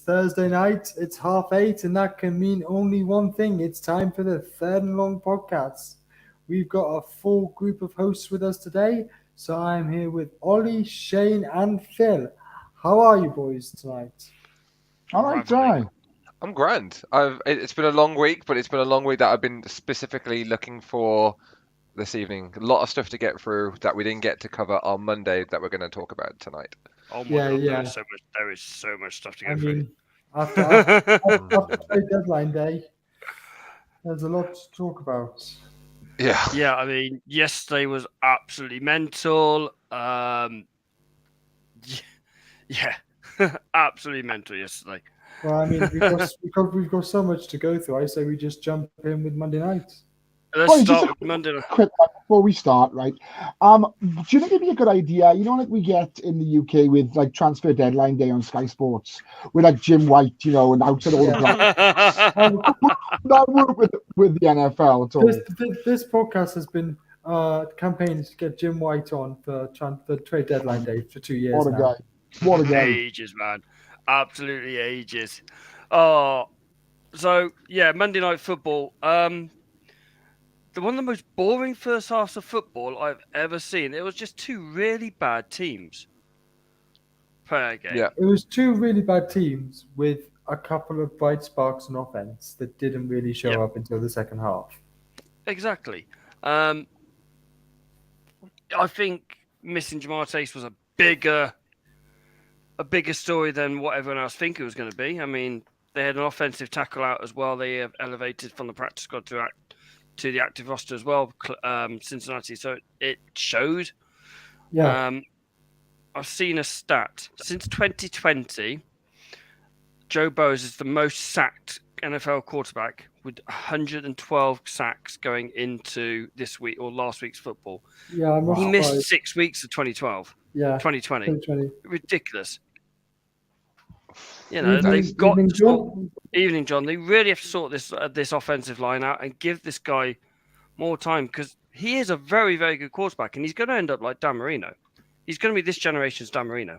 Thursday night. It's 8:30, and that can mean only one thing. It's time for the Third and Long podcast. We've got a full group of hosts with us today. So I'm here with Ollie, Shane, and Phil. How are you boys tonight? All right, Ty. I'm grand. It's been a long week, but it's been a long week that I've been specifically looking for this evening. A lot of stuff to get through that we didn't get to cover on Monday that we're going to talk about tonight. Oh my God, there is so much stuff to go through. After trade deadline day, there's a lot to talk about. Yeah. Yeah, I mean, yesterday was absolutely mental. Yeah, absolutely mental yesterday. Well, I mean, we've got so much to go through. I say we just jump in with Monday night. Let's start with Monday night. Quick, before we start, right? Do you think it'd be a good idea? You know, like we get in the UK with like transfer deadline day on Sky Sports, with like Jim White, you know, and out at all the that work with the NFL at all. This podcast has been campaigning to get Jim White on for trade deadline day for 2 years. What a guy! What a guy! Ages, man. Absolutely ages. Oh, so yeah, Monday Night Football. One of the most boring first halves of football I've ever seen. It was just two really bad teams playing a game. Yeah, it was two really bad teams with a couple of bright sparks on offense that didn't really show up until the second half. Exactly. I think missing Jamar Chase was a bigger story than what everyone else think it was going to be. I mean, they had an offensive tackle out as well. They have elevated from the practice squad to the active roster as well, Cincinnati. So it showed. Yeah. I've seen a stat. Since 2020, Joe Burrow is the most sacked NFL quarterback with 112 sacks going into this week or last week's football. Yeah, he missed 6 weeks of 2012. Yeah, 2020. Ridiculous. You know, they've got Evening John. They really have to sort this offensive line out and give this guy more time because he is a very, very good quarterback and he's going to end up like Dan Marino. He's going to be this generation's Dan Marino.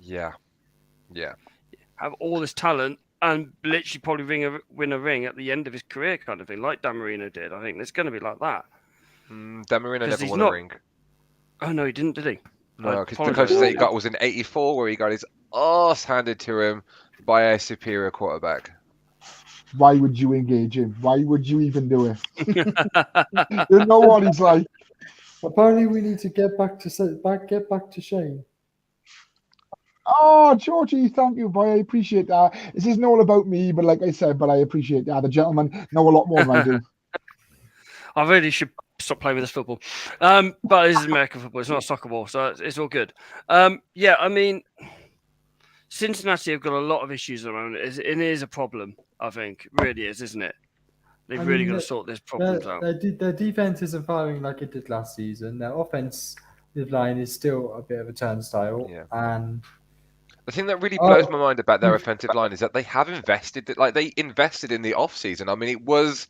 Yeah. Have all this talent and literally probably win a ring at the end of his career kind of thing, like Dan Marino did. I think it's going to be like that. Dan Marino never won a ring. Oh, no, he didn't, did he? No, because the closest he got was in '84 where he got his ass handed to him by a superior quarterback. Why would you engage him? Why would you even do it? You know what he's like. Apparently, we need to get back to Shane. Oh, Georgie, thank you, boy. I appreciate that. This isn't all about me, but like I said, I appreciate that. The gentlemen know a lot more than I do. I really should stop playing with this football. But this is American football. It's not soccer ball, so it's all good. Yeah, I mean, Cincinnati have got a lot of issues around it. It is a problem, I think. It really is, isn't it? They've really got to sort these problems out. Their defense isn't firing like it did last season. Their offensive line is still a bit of a turnstile. Yeah. And the thing that really blows my mind about their offensive line is that they have invested. Like they invested in the off-season. I mean, it was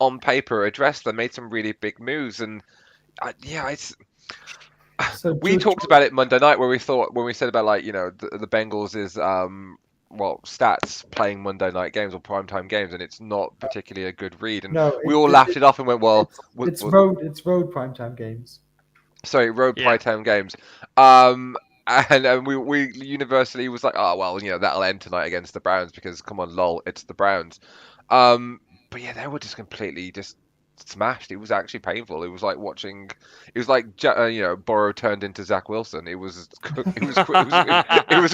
on paper addressed. They made some really big moves, and we talked about it Monday night when we said about like the Bengals is stats playing Monday night games or primetime games, and it's not particularly a good read. And we all laughed it off and went, well, it's road primetime games. Sorry, road primetime games. And we universally was like, oh well, that'll end tonight against the Browns because come on, lol, it's the Browns. But yeah, they were just completely smashed. It was actually painful. It was like watching. It was like Burrow turned into Zach Wilson. It was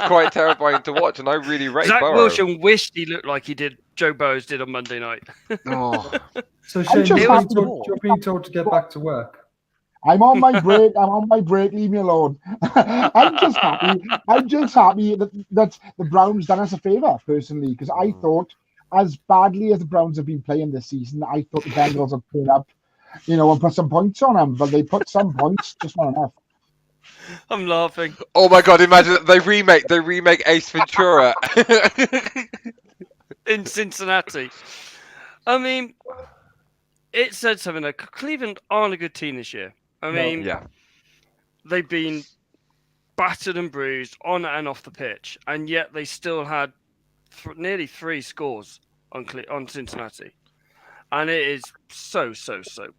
quite terrifying to watch, and I really rate Zach Burrow. Wilson wished he looked like he did. Joe Burrow did on Monday night. Oh. So Shane, you're being told to get back to work. I'm on my break. Leave me alone. I'm just happy that the Browns done us a favour personally because I thought, as badly as the Browns have been playing this season, I thought the Bengals would put up, and put some points on them, but they put some points, just not enough. I'm laughing. Oh my god! Imagine they remake Ace Ventura in Cincinnati. I mean, it said something like Cleveland aren't a good team this year. I mean, yeah, they've been battered and bruised on and off the pitch, and yet they still had nearly 3 scores on Cincinnati, and it is so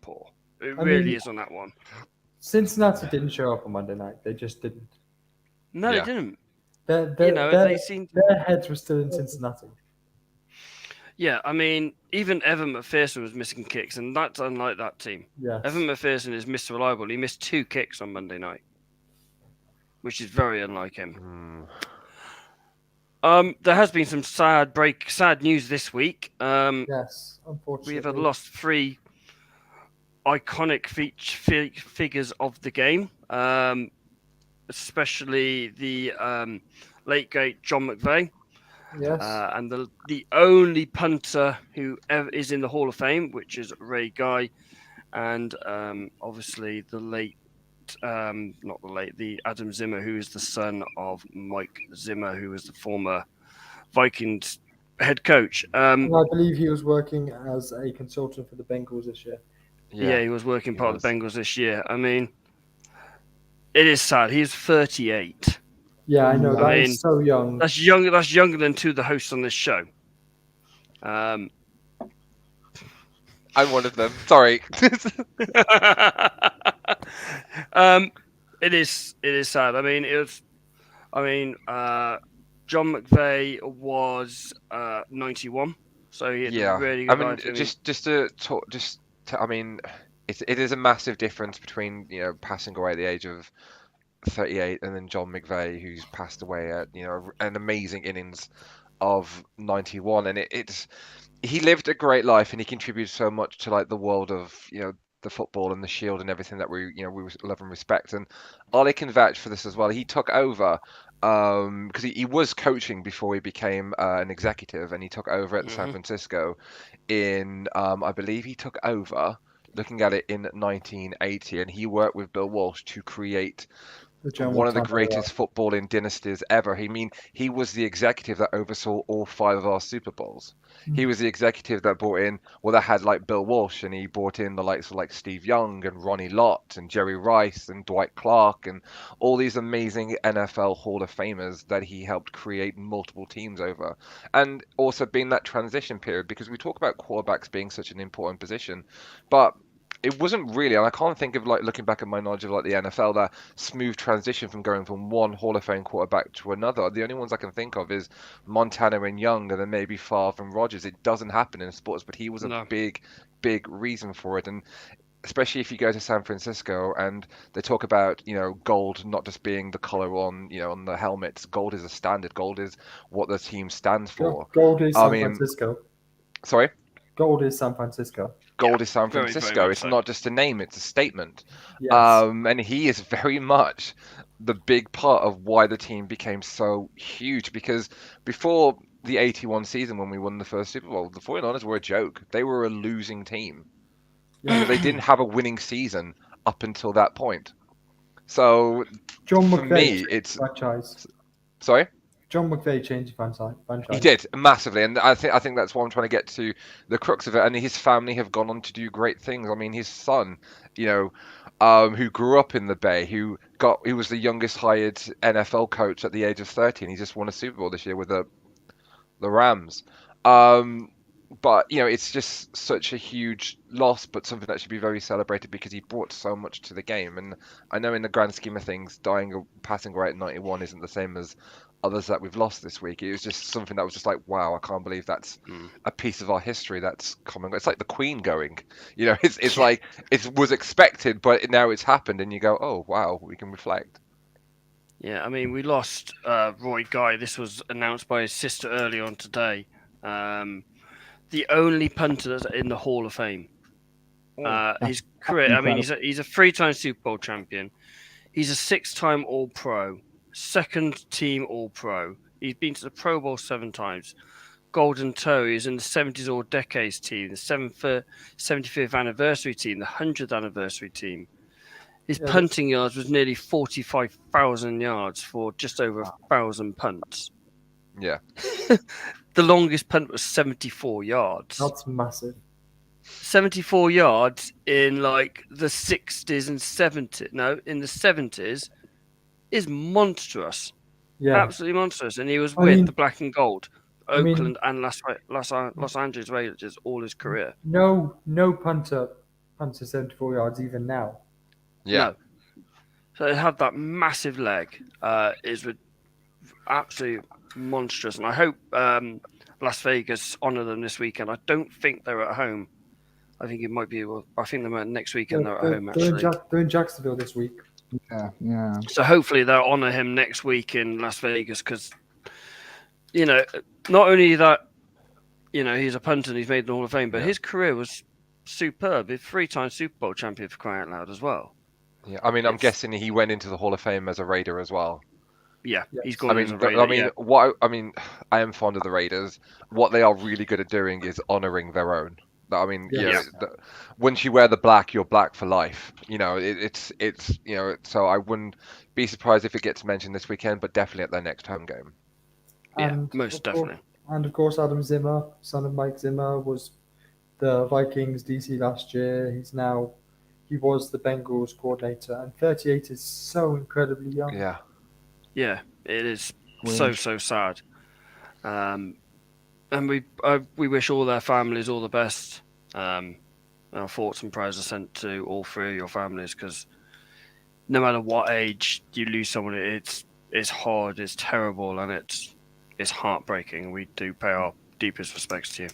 poor. It really is on that one. Cincinnati didn't show up on Monday night. They just didn't. No, Yeah. they didn't. Their heads were still in Cincinnati. Yeah, I mean, even Evan McPherson was missing kicks, and that's unlike that team. Yes. Evan McPherson is Mr. Reliable. He missed 2 kicks on Monday night, which is very unlike him. There has been some sad news this week. Yes, unfortunately. We have lost 3 iconic figures of the game, especially the late great John McVeigh. Yes. And the only punter who ever is in the Hall of Fame, which is Ray Guy, and obviously the Adam Zimmer, who is the son of Mike Zimmer, who was the former Vikings head coach. And I believe he was working as a consultant for the Bengals this year. Yeah, he was working part of the Bengals this year. I mean, it is sad. He's 38. Yeah, I know. That is so young. That's young. That's younger than 2 of the hosts on this show. I'm one of them. Sorry. It is sad. I mean, John McVeigh was 91, so he had really good life. I mean, it is a massive difference between passing away at the age of 38 and then John McVeigh, who's passed away at an amazing innings of 91, and he lived a great life, and he contributed so much to like the world of the football and the Shield and everything that we love and respect. And Ollie can vouch for this as well. He took over because he was coaching before he became an executive, and he took over at San Francisco in I believe he took over looking at it in 1980, and he worked with Bill Walsh to create one of the greatest footballing dynasties ever. He was the executive that oversaw all 5 of our Super Bowls. He was the executive that brought in, that had like Bill Walsh, and he brought in the likes of like Steve Young and Ronnie Lott and Jerry Rice and Dwight Clark and all these amazing NFL Hall of Famers that he helped create multiple teams over. And also being that transition period, because we talk about quarterbacks being such an important position, but it wasn't really, and I can't think of like looking back at my knowledge of like the NFL, that smooth transition from going from one Hall of Fame quarterback to another. The only ones I can think of is Montana and Young, and then maybe Favre and Rodgers. It doesn't happen in sports, but he was a big reason for it. And especially if you go to San Francisco and they talk about gold not just being the color on on the helmets. Gold is a standard. Gold is what the team stands for. Gold is San Francisco. Sorry? Gold is San Francisco. Gold is San Francisco. Very it's not just a name, it's a statement. Yes. And he is very much the big part of why the team became so huge, because before the 81 season, when we won the first Super Bowl, the 49ers were a joke. They were a losing team. Yeah. They didn't have a winning season up until that point. So John for McVay me, it's franchise. Sorry? John McVay changed the franchise. He did massively, and I think that's what I'm trying to get to the crux of it. And his family have gone on to do great things. I mean, his son, who grew up in the Bay, he was the youngest hired NFL coach at the age of 30, and he just won a Super Bowl this year with the Rams. But it's just such a huge loss, but something that should be very celebrated because he brought so much to the game. And I know in the grand scheme of things, dying or passing away at 91 isn't the same as others that we've lost this week. It was just something that was just like, wow, I can't believe that's a piece of our history that's coming. It's like the Queen going, it's like it was expected, but now it's happened, and you go, oh wow, we can reflect. Yeah, I mean, we lost Roy Guy. This was announced by his sister early on today. The only punter that's in the Hall of Fame. His career, I mean, he's a 3-time Super Bowl champion. He's a 6-time All-Pro. 2nd team All-Pro. He's been to the Pro Bowl 7 times. Golden Toe. He's in the 70s All-Decades team, the 75th anniversary team, the 100th anniversary team. His punting yards was nearly 45,000 yards for just over 1,000 punts. Yeah. The longest punt was 74 yards. That's massive. 74 yards in like the 60s and 70s. No, in the 70s. is monstrous. Yeah. Absolutely monstrous. And he was I with mean- the black and gold, I mean- Oakland and Los Angeles Raiders all his career. No punter 74 yards even now. Yeah. No. So they have that massive leg. Is absolutely monstrous. And I hope Las Vegas honour them this weekend. I don't think they're at home. I think it might be. I think they're next weekend. They're at home actually. They're in Jacksonville this week. Yeah. So hopefully they'll honour him next week in Las Vegas because, not only that, he's a punter and he's made the Hall of Fame, but his career was superb. He's 3-time Super Bowl champion for crying out loud as well. Yeah. I mean, I'm guessing he went into the Hall of Fame as a Raider as well. Yeah, Yes. he's gone as a Raider. I am fond of the Raiders. What they are really good at doing is honouring their own. I mean, once you wear the black, you're black for life. It's so I wouldn't be surprised if it gets mentioned this weekend, but definitely at their next home game. Yeah, And most of course- definitely. And of course, Adam Zimmer, son of Mike Zimmer, was the Vikings DC last year. He was the Bengals coordinator, and 38 is so incredibly young. Yeah. Yeah, it is Weird. so sad. And we wish all their families all the best. Our thoughts and prayers are sent to all three of your families because no matter what age you lose someone, it's hard, it's terrible, and it's heartbreaking. We do pay our deepest respects to you.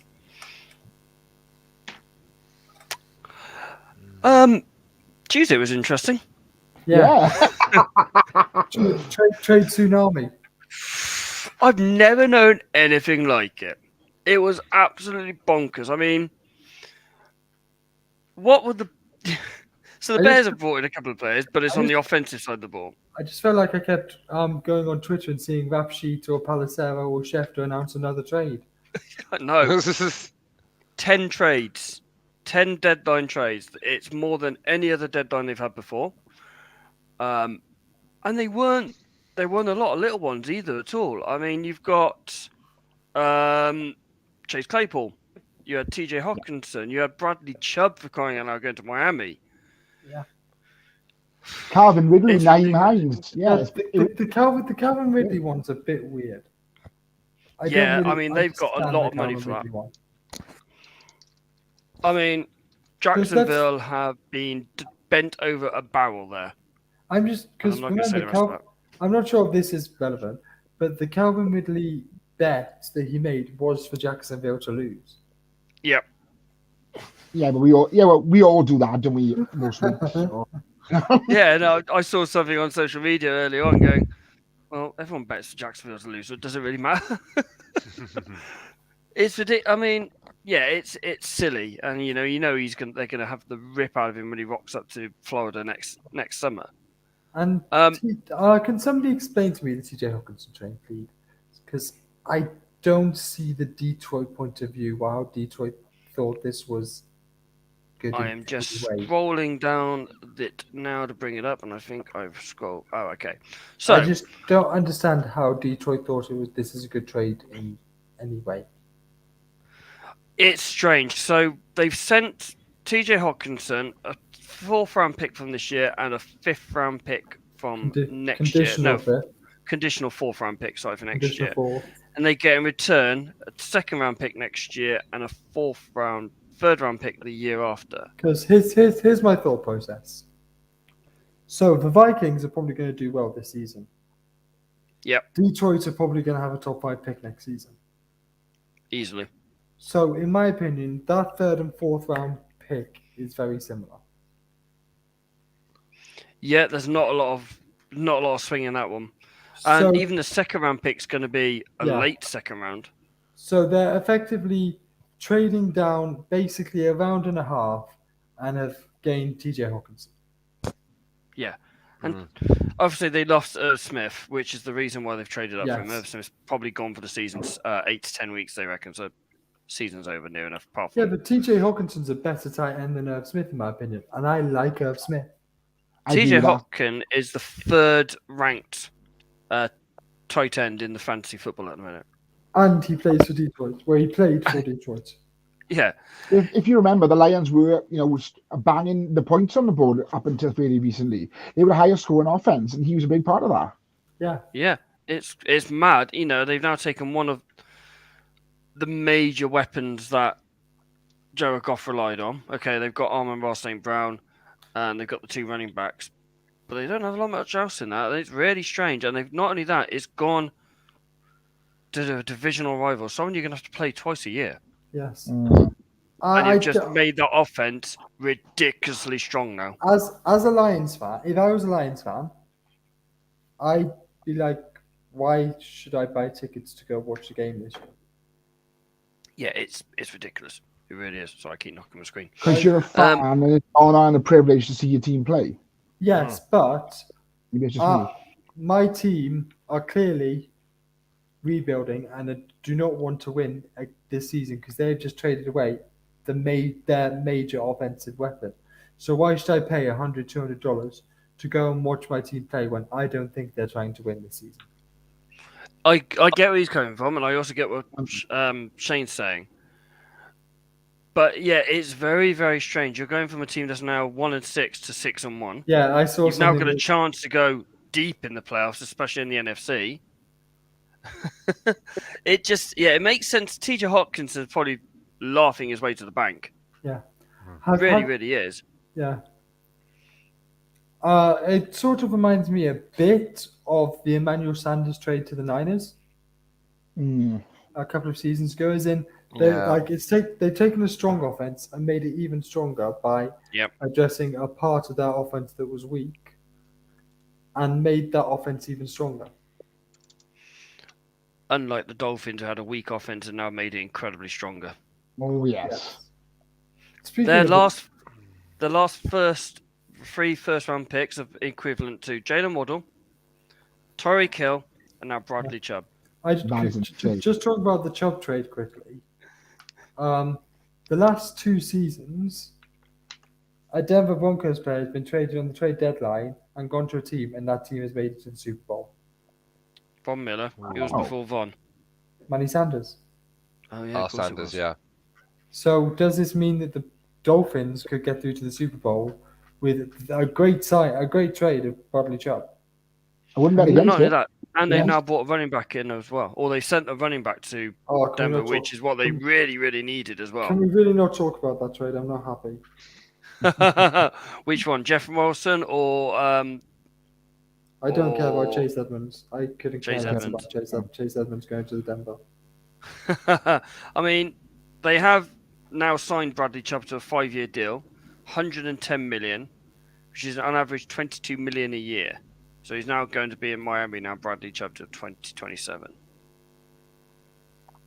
Tuesday was interesting. Yeah. Trade tsunami. I've never known anything like it. It was absolutely bonkers. I mean, what would the so the Bears have brought in a couple of players, but it's on the offensive side of the ball. I just felt like I kept going on Twitter and seeing Rap Sheet or Palacero or Chef to announce another trade. No, 10 trades, 10 deadline trades. It's more than any other deadline they've had before. And they weren't a lot of little ones either at all. I mean, you've got Chase Claypool, you had TJ Hawkinson, you had Bradley Chubb for crying out loud going to Miami. Yeah. Calvin Ridley, It's Naeem ridiculous. Hines. Yeah. The Calvin Ridley one's a bit weird. They've got a lot of money for that. I mean, Jacksonville have been bent over a barrel there. I'm just because I'm not gonna say the rest of that. I'm not sure if this is relevant, but the Calvin Ridley bet that he made was for Jacksonville to lose. Yep. Yeah, but we all do that, don't we? Most weeks. So. Yeah, no, I saw something on social media earlier on going, well, everyone bets for Jacksonville to lose, so it doesn't really matter. It's ridiculous. I mean, yeah, it's silly, and they're gonna have the rip out of him when he rocks up to Florida next summer. And can somebody explain to me the TJ Hawkinson train, please? Because I don't see the Detroit point of view. How Detroit thought this was good. I am just scrolling down it now to bring it up, and I think I've scrolled. Oh, okay. So I just don't understand how Detroit thought this is a good trade in any way. It's strange. So they've sent TJ Hawkinson a 4th-round pick from this year and a 5th-round pick from next year. No, conditional 4th-round pick, sorry, for next year. 4th. And they get in return a 2nd-round pick next year and a 3rd-round pick the year after. Because here's my thought process. So the Vikings are probably going to do well this season. Yep. Detroit are probably going to have a top 5 pick next season. Easily. So in my opinion, that 3rd and 4th round pick is very similar. Yeah, there's not a lot of swing in that one. And even the 2nd-round pick's going to be a late 2nd round. So they're effectively trading down basically a round and a half and have gained TJ Hawkinson. Yeah. And obviously they lost Irv Smith, which is the reason why they've traded up for him. Irv Smith's probably gone for the season's 8 to 10 weeks, they reckon. So season's over near enough. But TJ Hawkinson's a better tight end than Irv Smith, in my opinion. And I like Irv Smith. TJ Hawkins is the 3rd ranked tight end in the fantasy football at the minute. And he plays for Detroit, where he played for Detroit. Yeah, If you remember, the Lions were, banging the points on the board up until fairly recently. They were the highest scoring offense, and he was a big part of that. yeah. It's mad. They've now taken one of the major weapons that Jared Goff relied on. Okay, they've got Amon-Ra St. Brown, and they've got the 2 running backs, but they don't have a lot much else in that. It's really strange, and they've not only that, it's gone to the divisional rival, someone you're going to have to play twice a year. Yes. And I you've just made that offense ridiculously strong now. as a Lions fan, if I was a Lions fan, I'd be like, why should I buy tickets to go watch the game this year? Yeah, it's ridiculous. It really is. Sorry, I keep knocking my screen. Because you're a fan, and it's an honor and a privilege to see your team play. Yes, but Maybe it's just me. my team are clearly rebuilding and do not want to win this season because they've just traded away their major offensive weapon. So why should I pay $100, $200 to go and watch my team play when I don't think they're trying to win this season? I get where he's coming from, and I also get what Shane's saying. But yeah, it's very, very strange. You're going from a team that's now 1-6 to 6-1. Yeah, I saw. You've now got a chance to go deep in the playoffs, especially in the NFC. It makes sense. TJ Hopkins is probably laughing his way to the bank. Yeah, really is. Yeah. It sort of reminds me a bit of the Emmanuel Sanders trade to the Niners a couple of seasons ago. As in, they've taken a strong offense and made it even stronger by addressing a part of that offense that was weak, and made that offense even stronger. Unlike the Dolphins, who had a weak offense and now made it incredibly stronger. Oh yes. The last three first-round picks are equivalent to Jalen Waddle, Tyreek Hill, and now Bradley Chubb. Just talk about the Chubb trade quickly. The last 2 seasons, a Denver Broncos player has been traded on the trade deadline and gone to a team, and that team has made it to the Super Bowl. Von Miller. He was before Von. Manny Sanders. Oh yeah, Sanders. Yeah. So does this mean that the Dolphins could get through to the Super Bowl with a great trade of Bradley Chubb? I wouldn't bet against not only it. that, and they've now brought a running back in as well. Or they sent a running back to Denver, which is what they really, really needed as well. Can we really not talk about that trade? I'm not happy. Which one, Jeff Wilson or? I don't care about Chase Edmonds. I couldn't care Chase less Edmonds. about Chase Edmonds going to the Denver. I mean, they have now signed Bradley Chubb to a 5-year deal, $110 million, which is on average $22 million a year. So he's now going to be in Miami now, Bradley Chubb, to 2027.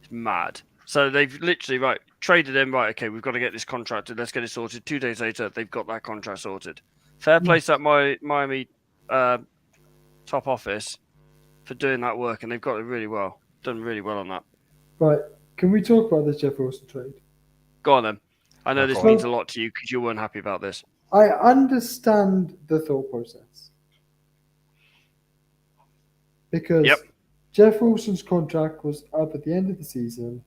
It's mad. So they've literally, traded him, okay, we've got to get this contracted, let's get it sorted. 2 days later, they've got that contract sorted. Fair play to that Miami top office for doing that work, and they've got it really well. Done really well on that. Right, can we talk about this Jeff Wilson trade? Go on then. I know this means a lot to you because you weren't happy about this. I understand the thought process. Because Jeff Wilson's contract was up at the end of the season.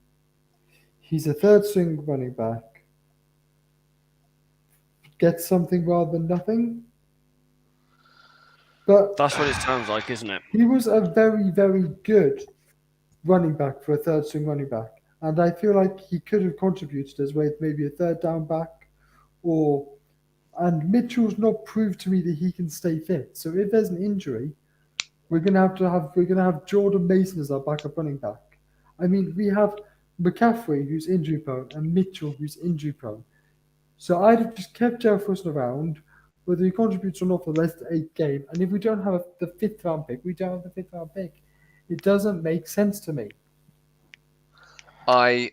He's a third string running back. Get something rather than nothing. But that's what it sounds like, isn't it? He was a very, very good running back for a third string running back. And I feel like he could have contributed as well, maybe a third down back, and Mitchell's not proved to me that he can stay fit. So if there's an injury, we're gonna have Jordan Mason as our backup running back. I mean, we have McCaffrey who's injury prone and Mitchell who's injury prone. So I'd have just kept Jeff Wilson around, whether he contributes or not for the rest of the 8 games. And if we don't have the 5th round pick, we don't have the 5th round pick. It doesn't make sense to me. I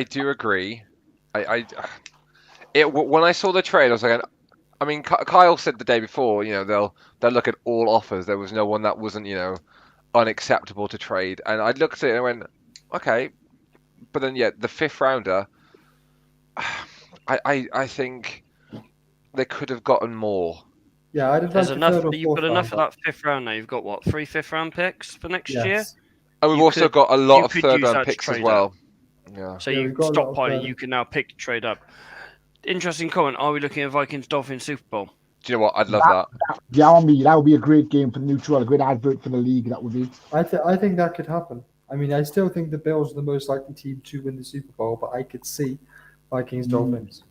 do agree. When I saw the trade, I was like, I mean, Kyle said the day before, they'll look at all offers. There was no one that wasn't, unacceptable to trade. And I looked at it and I went, okay, but then the 5th rounder, I think they could have gotten more. Yeah, I'd have There's enough. You've got enough of that 5th round now. You've got what, 3 5th round picks for next year. And we've also got a lot of 3rd round picks as well. Yeah. So Yeah, you we've got a lot of, stockpile it, you can now pick to trade up. Interesting comment. Are we looking at Vikings Dolphins Super Bowl? Do you know what? I'd love that. Yeah, on me, that would be a great game for the neutral, a great advert for the league. That would be. I think that could happen. I mean, I still think the Bills are the most likely team to win the Super Bowl, but I could see Vikings Dolphins.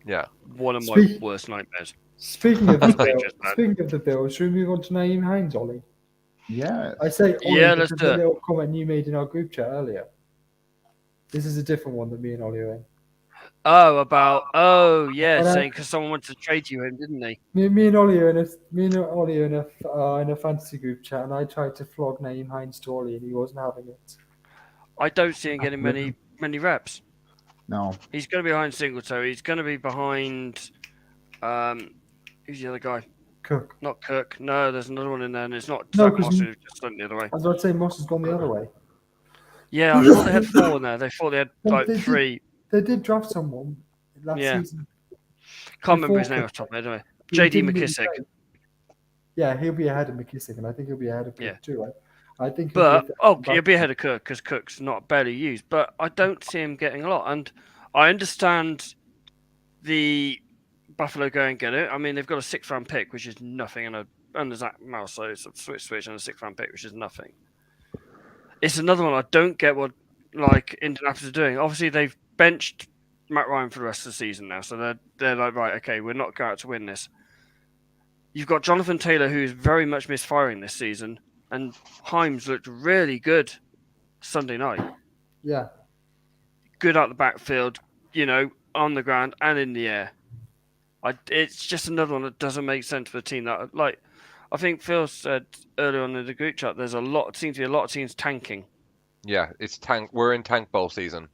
Yeah. One of my Speak- worst nightmares. Speaking of the That's Bills, dangerous, man. speaking of the Bills, should we move on to Naeem Hines, Ollie? Yeah. I say Ollie Yeah, let's because do the it. little comment you made in our group chat earlier. This is a different one that me and Ollie are in. Yeah, And I- saying because someone wanted to trade you him, didn't they? Me and Ollie are in a fantasy group chat, and I tried to flog Naeem Hines to Ollie, and he wasn't having it. I don't see him getting many reps. No. He's going to be behind Singletary. He's going to be behind. Who's the other guy? Cook. Not Cook. No, there's another one in there, and it's not No, Zach 'cause Moss, who's just went the other way. I was about to say Moss has gone the other way. Yeah, I thought they had 4 in there. They thought they had Well, like they did. 3. They did draft someone last Yeah. season. Can't remember his Before name Cook. off the top of my head. Anyway. He JD didn't really McKissick. play. Yeah, he'll be ahead of McKissick, and I think he'll be ahead of Cook Yeah. too. I think. But he'll be ahead of Cook because Cook's not barely used. But I don't see him getting a lot. And I understand the Buffalo go and get it. I mean, they've got a 6th-round pick, which is nothing, and under Zach Mouse, so it's a switch and a 6th-round pick, which is nothing. It's another one I don't get what like Indianapolis are doing. Obviously, they've benched Matt Ryan for the rest of the season now, so they're like, right, okay, we're not going out to win this. You've got Jonathan Taylor, who's very much misfiring this season, and Himes looked really good Sunday night. Yeah. Good out the backfield, on the ground and in the air. It's just another one that doesn't make sense for a team that, like, I think Phil said earlier on in the group chat, seems to be a lot of teams tanking. Yeah, it's tank. We're in tank bowl season.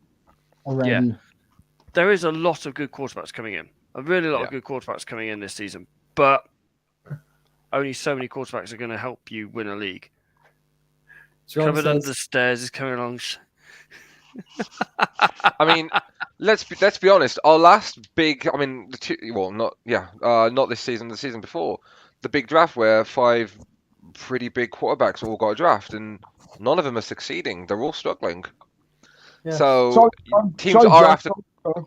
Already. Yeah. There is a lot of good quarterbacks coming in. A really lot Yeah. of good quarterbacks coming in this season. But only so many quarterbacks are going to help you win a league. John Covered under says, the stairs is coming along. I mean, let's be honest. Our last big, not this season, the season before, the big draft where 5 pretty big quarterbacks all got a draft, and none of them are succeeding. They're all struggling. Yeah. So teams are John, after.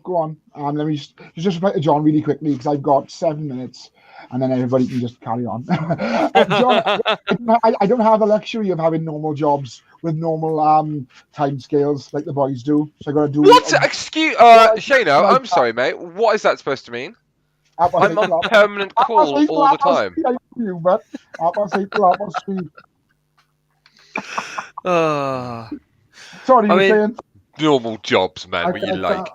Go on. Let me just reply to John really quickly because I've got 7 minutes, and then everybody can just carry on. John, I don't have the luxury of having normal jobs with normal time scales like the boys do. So I got to do. What? Excuse, Shano, I'm sorry, mate. What is that supposed to mean? I'm on permanent call all the time. Sorry, I mean- saying. Normal jobs, man. What you like?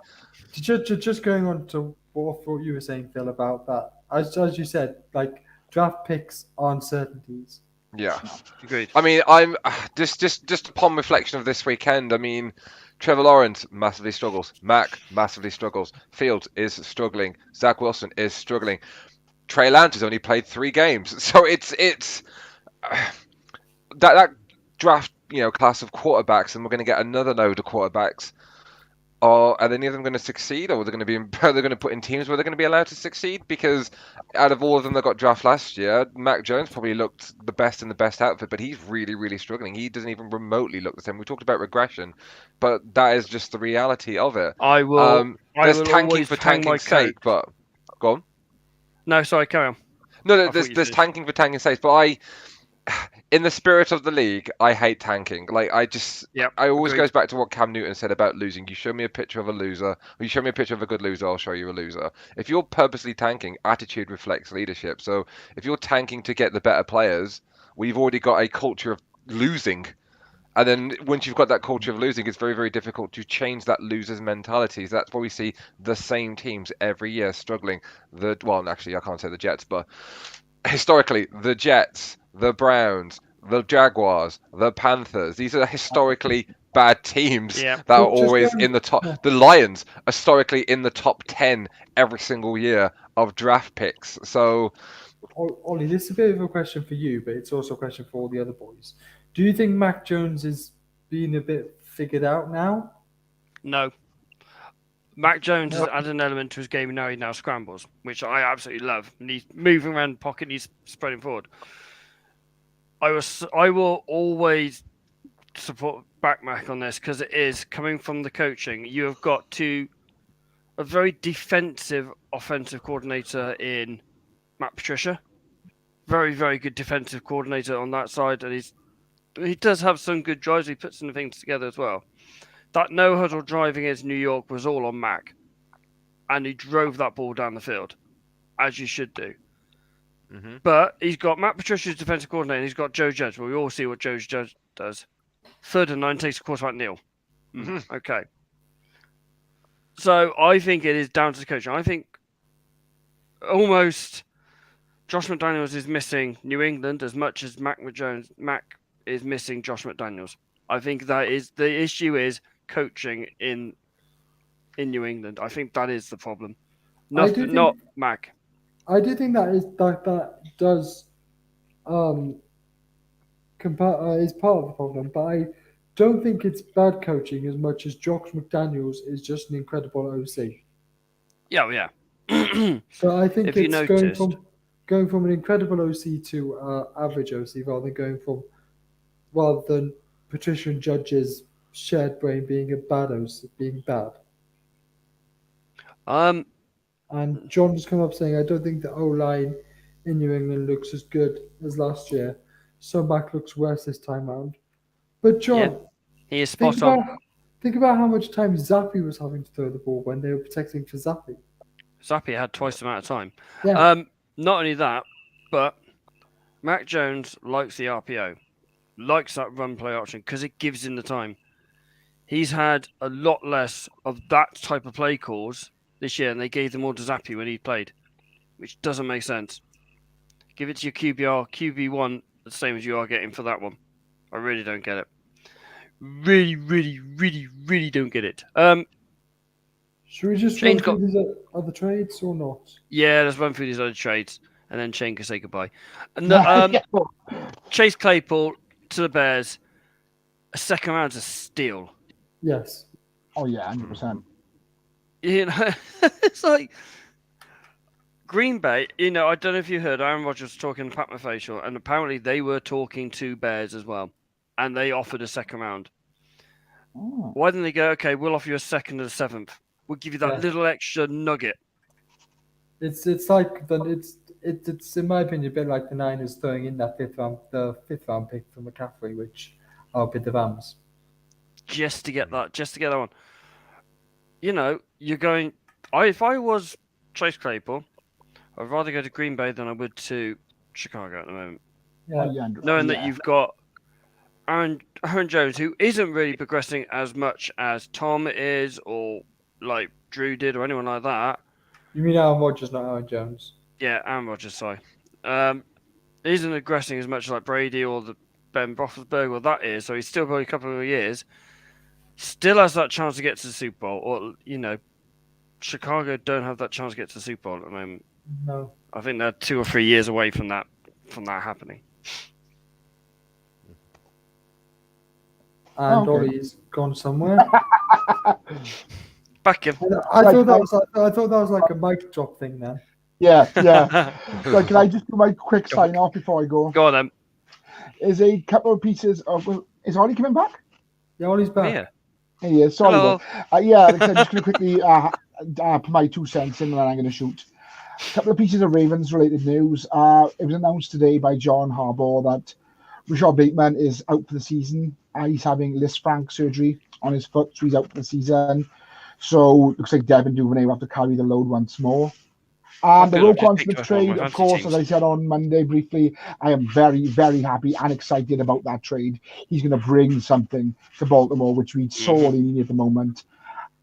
Just going on to what you were saying, Phil, about that. As you said, like draft picks are uncertainties. Yeah. Agreed. I mean, I'm just upon reflection of this weekend. I mean, Trevor Lawrence massively struggles. Mac massively struggles. Fields is struggling. Zach Wilson is struggling. Trey Lance has only played 3 games, so it's that draft class of quarterbacks, and we're going to get another load of quarterbacks. Are any of them going to succeed, or are they going to put in teams where they're going to be allowed to succeed? Because out of all of them that got drafted last year, Mac Jones probably looked the best in the best outfit, but he's really, really struggling. He doesn't even remotely look the same. We talked about regression, but that is just the reality of it. I will. There's tanking always for hang my tanking's sake, but go on. No, sorry, carry on. No, thought there's you there's finished. tanking for tanking's sake, but in the spirit of the league, I hate tanking. Like Yep, I always agreed. goes back to what Cam Newton said about losing. You show me a picture of a loser, or you show me a picture of a good loser, I'll show you a loser. If you're purposely tanking, attitude reflects leadership. So if you're tanking to get the better players, we've already got a culture of losing. And then once you've got that culture of losing, it's very, very difficult to change that loser's mentality. So that's why we see the same teams every year struggling. Actually, I can't say the Jets, but historically, the Jets, the Browns, the Jaguars, the Panthers. These are historically bad teams Yeah. that are Well, just always going- in the top. yeah. The Lions are historically in the top 10 every single year of draft picks. So Ollie, this is a bit of a question for you, but it's also a question for all the other boys. Do you think Mac Jones is being a bit figured out now? No. Mac Jones has added an element to his game now. He now scrambles, which I absolutely love. And he's moving around the pocket. And he's spreading forward. I will always support back Mac on this because it is coming from the coaching. You have got a very defensive offensive coordinator in Matt Patricia. Very, very good defensive coordinator on that side, and he does have some good drives. He puts some things together as well. That no huddle drive against New York was all on Mac, and he drove that ball down the field, as you should do. Mm-hmm. But he's got Matt Patricia's defensive coordinator, and he's got Joe Judge. Well, we all see what Joe Judge does. 3rd and 9 takes a quarterback kneel. Okay. So I think it is down to the coach. I think almost Josh McDaniels is missing New England as much as Mac is missing Josh McDaniels. I think that is the issue is coaching in New England. I think that is the problem. Not Mac. I do think that does is part of the problem, but I don't think it's bad coaching as much as Josh McDaniels is just an incredible OC. Yeah. So I think If you it's noticed. going from an incredible OC to average OC rather than Patricia and Judge's shared brain being a bad OC, being bad. And John just come up saying, I don't think the O-line in New England looks as good as last year. So Mac looks worse this time round. But John, he is spot on. Think about how much time Zappi was having to throw the ball when they were protecting for Zappi. Zappi had twice the amount of time. Yeah. Not only that, but Mac Jones likes the RPO, likes that run play option because it gives him the time. He's had a lot less of that type of play calls this year, and they gave them all to Zappi when he played, which doesn't make sense. Give it to your QB1, the same as you are getting for that one. I really don't get it. Really, really, really, really don't get it. Should we just run through these other trades or not? Yeah, let's run through these other trades, and then Shane can say goodbye. And Chase Claypool to the Bears, a second round's a steal. Yes. Oh yeah, 100%. You know, it's like Green Bay. You know, I don't know if you heard Aaron Rodgers talking to Pat McFacial, and apparently they were talking to Bears as well, and they offered a second round. Oh. Why didn't they go? Okay, we'll offer you a second and a 7th. We'll give you that little extra nugget. It's like it's in my opinion a bit like the Niners throwing in that fifth round pick for McCaffrey, which I'll bid the Rams. Just to get that one. You know, you're going. If I was Chase Claypool, I'd rather go to Green Bay than I would to Chicago at the moment. Yeah. Knowing that you've got Aaron Jones, who isn't really progressing as much as Tom is, or like Drew did, or anyone like that. You mean Aaron Rodgers, not Aaron Jones? Yeah, Aaron Rodgers, sorry. Isn't aggressing as much like Brady or the Ben Roethlisberger, or that is, so he's still got a couple of years. Still has that chance to get to the Super Bowl, or, you know, Chicago don't have that chance to get to the Super Bowl at the moment. No. I think they're 2 or 3 years away from that happening. And Ollie's gone somewhere. Back in. I thought that was like a mic drop thing then. Yeah. So can I just do my quick sign off before I go? Go on then. Is a couple of pieces of. Is Ollie coming back? Yeah, Ollie's back. Yeah. He is. Sorry. Hello. I'm just going to quickly put my 2 cents in, and then I'm going to shoot. A couple of pieces of Ravens-related news. It was announced today by John Harbaugh that Rashad Bateman is out for the season. He's having Lisfranc surgery on his foot, so he's out for the season. So it looks like Devin Duvernay will have to carry the load once more. And the Roquan Smith trade, of course, as I said on Monday briefly, I am very, very happy and excited about that trade. He's going to bring something to Baltimore, which we sorely need at the moment.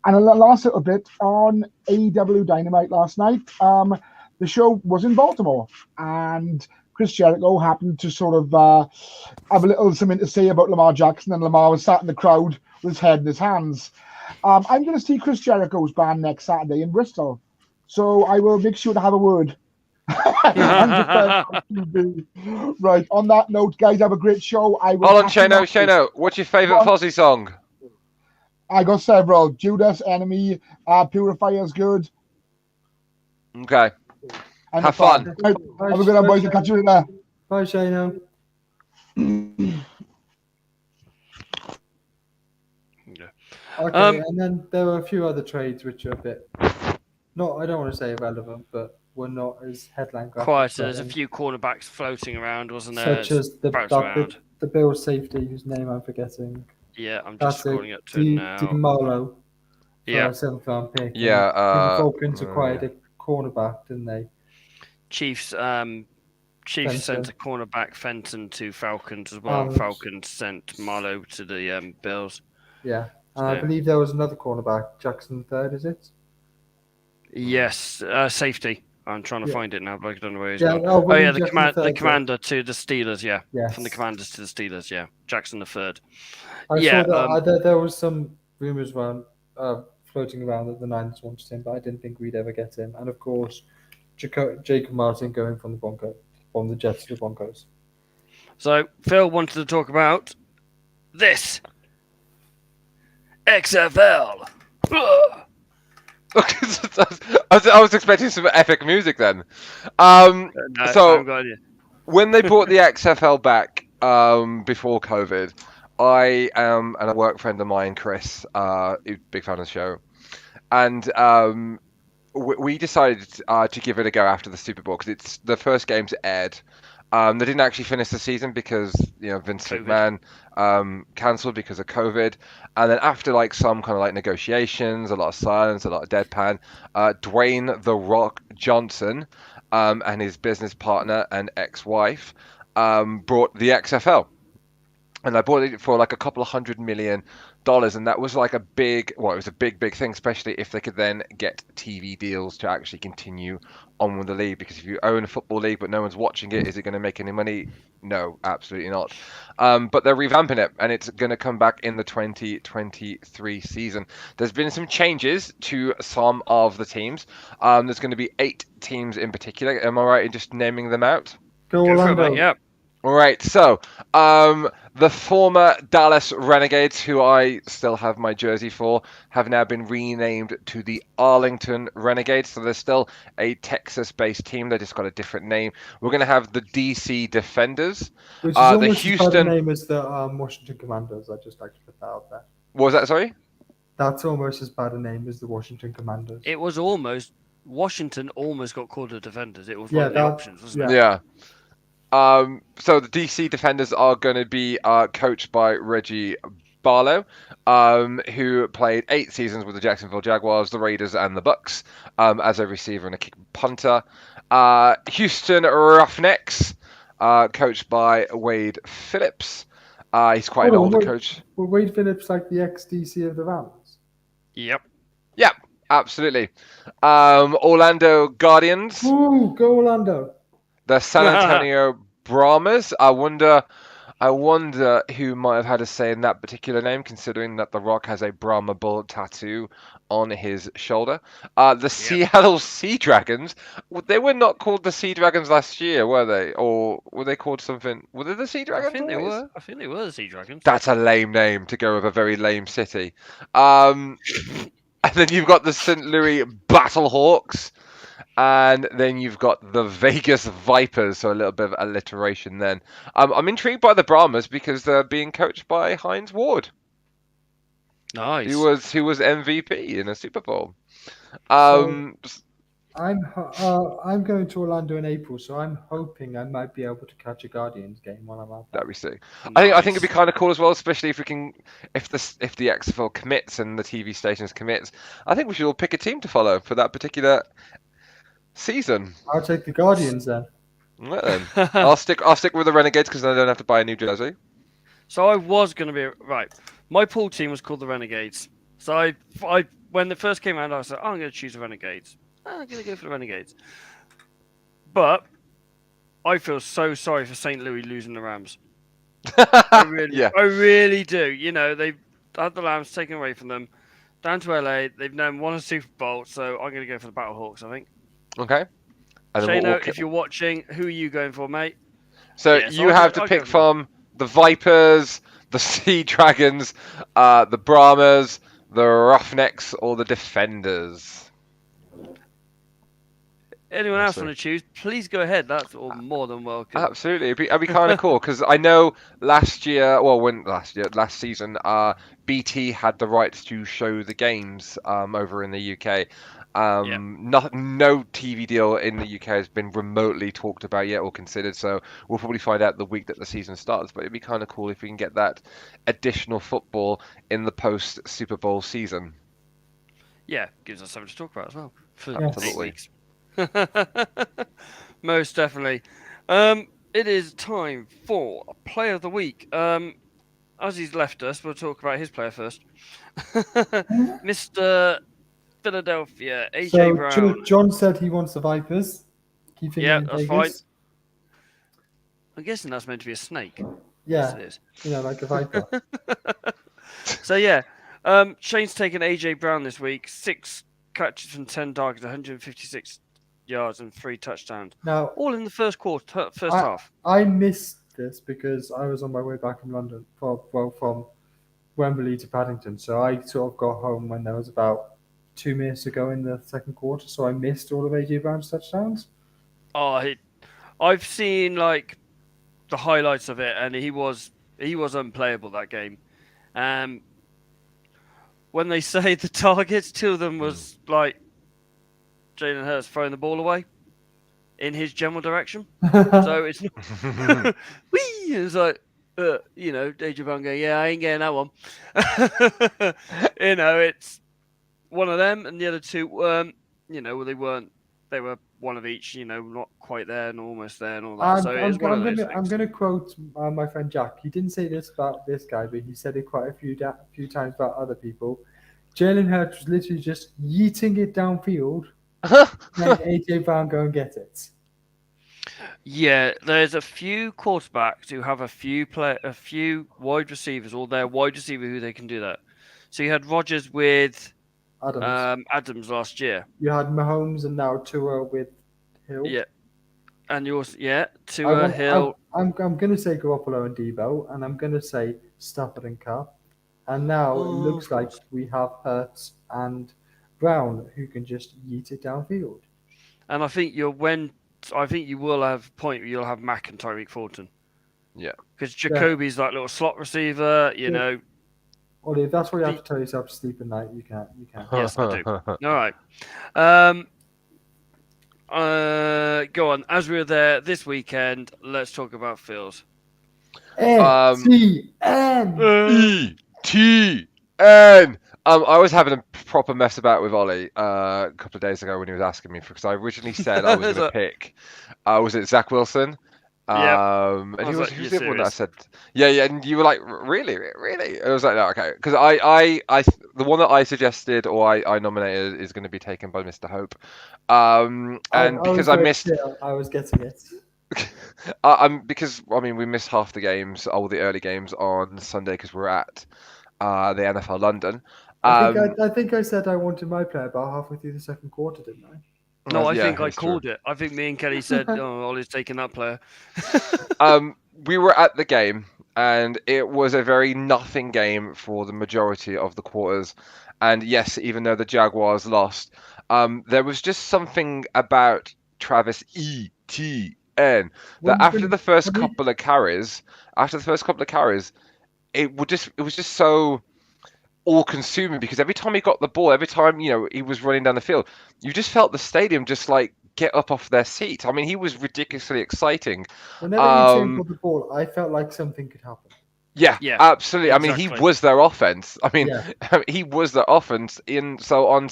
And the last little bit on AEW Dynamite last night, the show was in Baltimore, and Chris Jericho happened to sort of have a little something to say about Lamar Jackson, and Lamar was sat in the crowd with his head in his hands. I'm going to see Chris Jericho's band next Saturday in Bristol, so I will make sure to have a word. Right, on that note, guys, have a great show. Hold on, Shano, what's your favourite Fozzy song? I got several. Judas, Enemy, Purifier's good. Okay. And have fun. Right, have a good one, boys. I'll catch you later. Bye, Shano. Okay, and then there were a few other trades which are a bit I don't want to say irrelevant, but were not as headline graphic. Quieter. There's a few cornerbacks floating around, wasn't there? Such as the Bills safety, whose name I'm forgetting. Yeah, I'm just scrolling up to it now. DiMarlo. Yeah. A 7th round pick. Yeah. The Falcons acquired a cornerback, didn't they? Chiefs Fenton. sent a cornerback Fenton to Falcons as well. Falcons sent Marlowe to the Bills. Yeah. And I believe there was another cornerback, Jackson III, is it? Yes, safety. I'm trying to find it now, but I don't know where he's Yeah, gone. the commander to the Steelers, yeah. Yes. From the Commanders to the Steelers, yeah. Jackson III. I saw that there was some rumours floating around that the Niners wanted him, but I didn't think we'd ever get him. And of course, Jacob Martin going from the Jets to the Broncos. So Phil wanted to talk about this XFL. I was expecting some epic music then. No, So when they brought the XFL back before COVID, and a work friend of mine, Chris, big fan of the show, and we decided to give it a go after the Super Bowl because it's the first games aired. They didn't actually finish the season because Vince McMahon cancelled because of COVID, and then after some kind of negotiations, a lot of silence, a lot of deadpan, Dwayne The Rock Johnson and his business partner and ex-wife brought the XFL, and I bought it for a couple of $100 million. And that was it was a big thing, especially if they could then get TV deals to actually continue on with the league. Because if you own a football league but no one's watching it, is it going to make any money? No, absolutely not. But they're revamping it, and it's going to come back in the 2023 season. There's been some changes to some of the teams. There's going to be 8 teams in particular. Am I right in just naming them out? Go Orlando. Yeah. All right, so the former Dallas Renegades, who I still have my jersey for, have now been renamed to the Arlington Renegades. So they're still a Texas-based team. They just got a different name. We're going to have the DC Defenders. Which is almost the Houston... the name as the Washington Commanders. I just like to put that out there. What was that, sorry? That's almost as bad a name as the Washington Commanders. It was almost... Washington almost got called the Defenders. It was one of the options, wasn't it? Yeah. So the DC Defenders are going to be coached by Reggie Barlow, who played 8 seasons with the Jacksonville Jaguars, the Raiders, and the Bucks as a receiver and a kick punter. Houston Roughnecks, coached by Wade Phillips. He's quite an older coach. Well, Wade Phillips like the ex-DC of the Rams? Yep. Yeah, absolutely. Orlando Guardians. Ooh, go Orlando. The San Antonio Brahmas. I wonder who might have had a say in that particular name, considering that The Rock has a Brahma bull tattoo on his shoulder. The Seattle Sea Dragons. They were not called the Sea Dragons last year, were they? Or were they called something? Were they the Sea Dragons? I think they were the Sea Dragons. That's a lame name to go with a very lame city. And then you've got the St. Louis Battlehawks. And then you've got the Vegas Vipers, so a little bit of alliteration then. I'm intrigued by the Brahmas because they're being coached by Hines Ward. Nice. Who was MVP in a Super Bowl. I'm going to Orlando in April, so I'm hoping I might be able to catch a Guardians game while I'm out there. That'd be sick. Nice. I think it'd be kind of cool as well, especially if the XFL commits and the TV stations commits. I think we should all pick a team to follow for that particular season. I'll take the Guardians then. Well, then. I'll stick with the Renegades because then I don't have to buy a new jersey. So I was going to be right. My pool team was called the Renegades. So I when they first came out, I was like, I'm going to choose the Renegades. I'm going to go for the Renegades. But I feel so sorry for St. Louis losing the Rams. I really do. They've had the Rams taken away from them. Down to LA, they've now won a Super Bowl, so I'm going to go for the Battlehawks, I think. Okay. Shano, if you're watching, who are you going for, mate? So you have to pick from the Vipers, the Sea Dragons, the Brahmas, the Roughnecks, or the Defenders. Anyone else Honestly. want to choose? Please go ahead. That's all more than welcome. Absolutely, it'd be kind of cool because I know last season, BT had the rights to show the games over in the UK. No TV deal in the UK has been remotely talked about yet or considered, so we'll probably find out the week that the season starts. But it'd be kind of cool if we can get that additional football in the post Super Bowl season. Yeah, gives us something to talk about as well for Absolutely. 8 weeks. Most definitely. It is time for Player of the Week. As he's left us, we'll talk about his player first. Mr. Philadelphia, AJ So Brown. John said he wants the Vipers. Keep it Yeah, in that's Vegas. fine. I'm guessing that's meant to be a snake. Yes, Yeah, it is. like a Viper. So yeah, Shane's taken AJ Brown this week. 6 catches from 10 targets, 156 yards and 3 touchdowns. Now, All in the first half. I missed this because I was on my way back from London, from Wembley to Paddington. So I sort of got home when there was about 2 minutes to go in the second quarter. So I missed all of AJ Brown's touchdowns. I've seen like the highlights of it, and he was unplayable that game. When they say the targets, 2 of them was like Jalen Hurts throwing the ball away in his general direction. So it's whee! It's like AJ Brown going, yeah, I ain't getting that one. It's one of them, and the other 2, they were one of each, not quite there and almost there and all that. I'm going to quote my friend Jack. He didn't say this about this guy, but he said it quite a few times about other people. Jalen Hurts was literally just yeeting it downfield, and AJ Brown go and get it. Yeah, there's a few quarterbacks who have a few wide receivers, or their wide receiver who they can do that. So you had Rodgers with Adams last year. You had Mahomes and now Tua with Hill. Yeah, and yours, Tua, Hill. I'm going to say Garoppolo and Debo, and I'm going to say Stafford and Cup. And now it looks like we have Hurts and Brown who can just yeet it downfield. And I think you will have a point where you'll have Mack and Tyreek Fulton. Yeah. Because Jacoby's that little slot receiver, Ollie, if that's what you have to tell yourself to sleep at night, you can. Yes, I do. All right. Go on. As we're there this weekend, let's talk about Phil's. ETN. I was having a proper mess about with Ollie a couple of days ago when he was asking me, because I originally said I was going to pick. Was it Zach Wilson? And he was the one that I said, yeah, and you were like, really? And I was like, no, okay, because I the one that I suggested or I nominated is going to be taken by Mr. Hope, because I missed. I was getting it. Because we missed half the games, all the early games on Sunday because we're at the NFL London. I think I said I wanted my player about halfway through the second quarter, didn't I? No, I think I called it. I think me and Kelly said, Ollie's taking that player. We were at the game, and it was a very nothing game for the majority of the quarters. And yes, even though the Jaguars lost, there was just something about Travis Etienne that after the first couple of carries, it was just so all-consuming, because every time he got the ball, every time he was running down the field, you just felt the stadium just like get up off their seat. I mean, he was ridiculously exciting. Whenever he took the ball, I felt like something could happen. Yeah, absolutely. Exactly. I mean, he was their offense. I mean, he was their offense. So on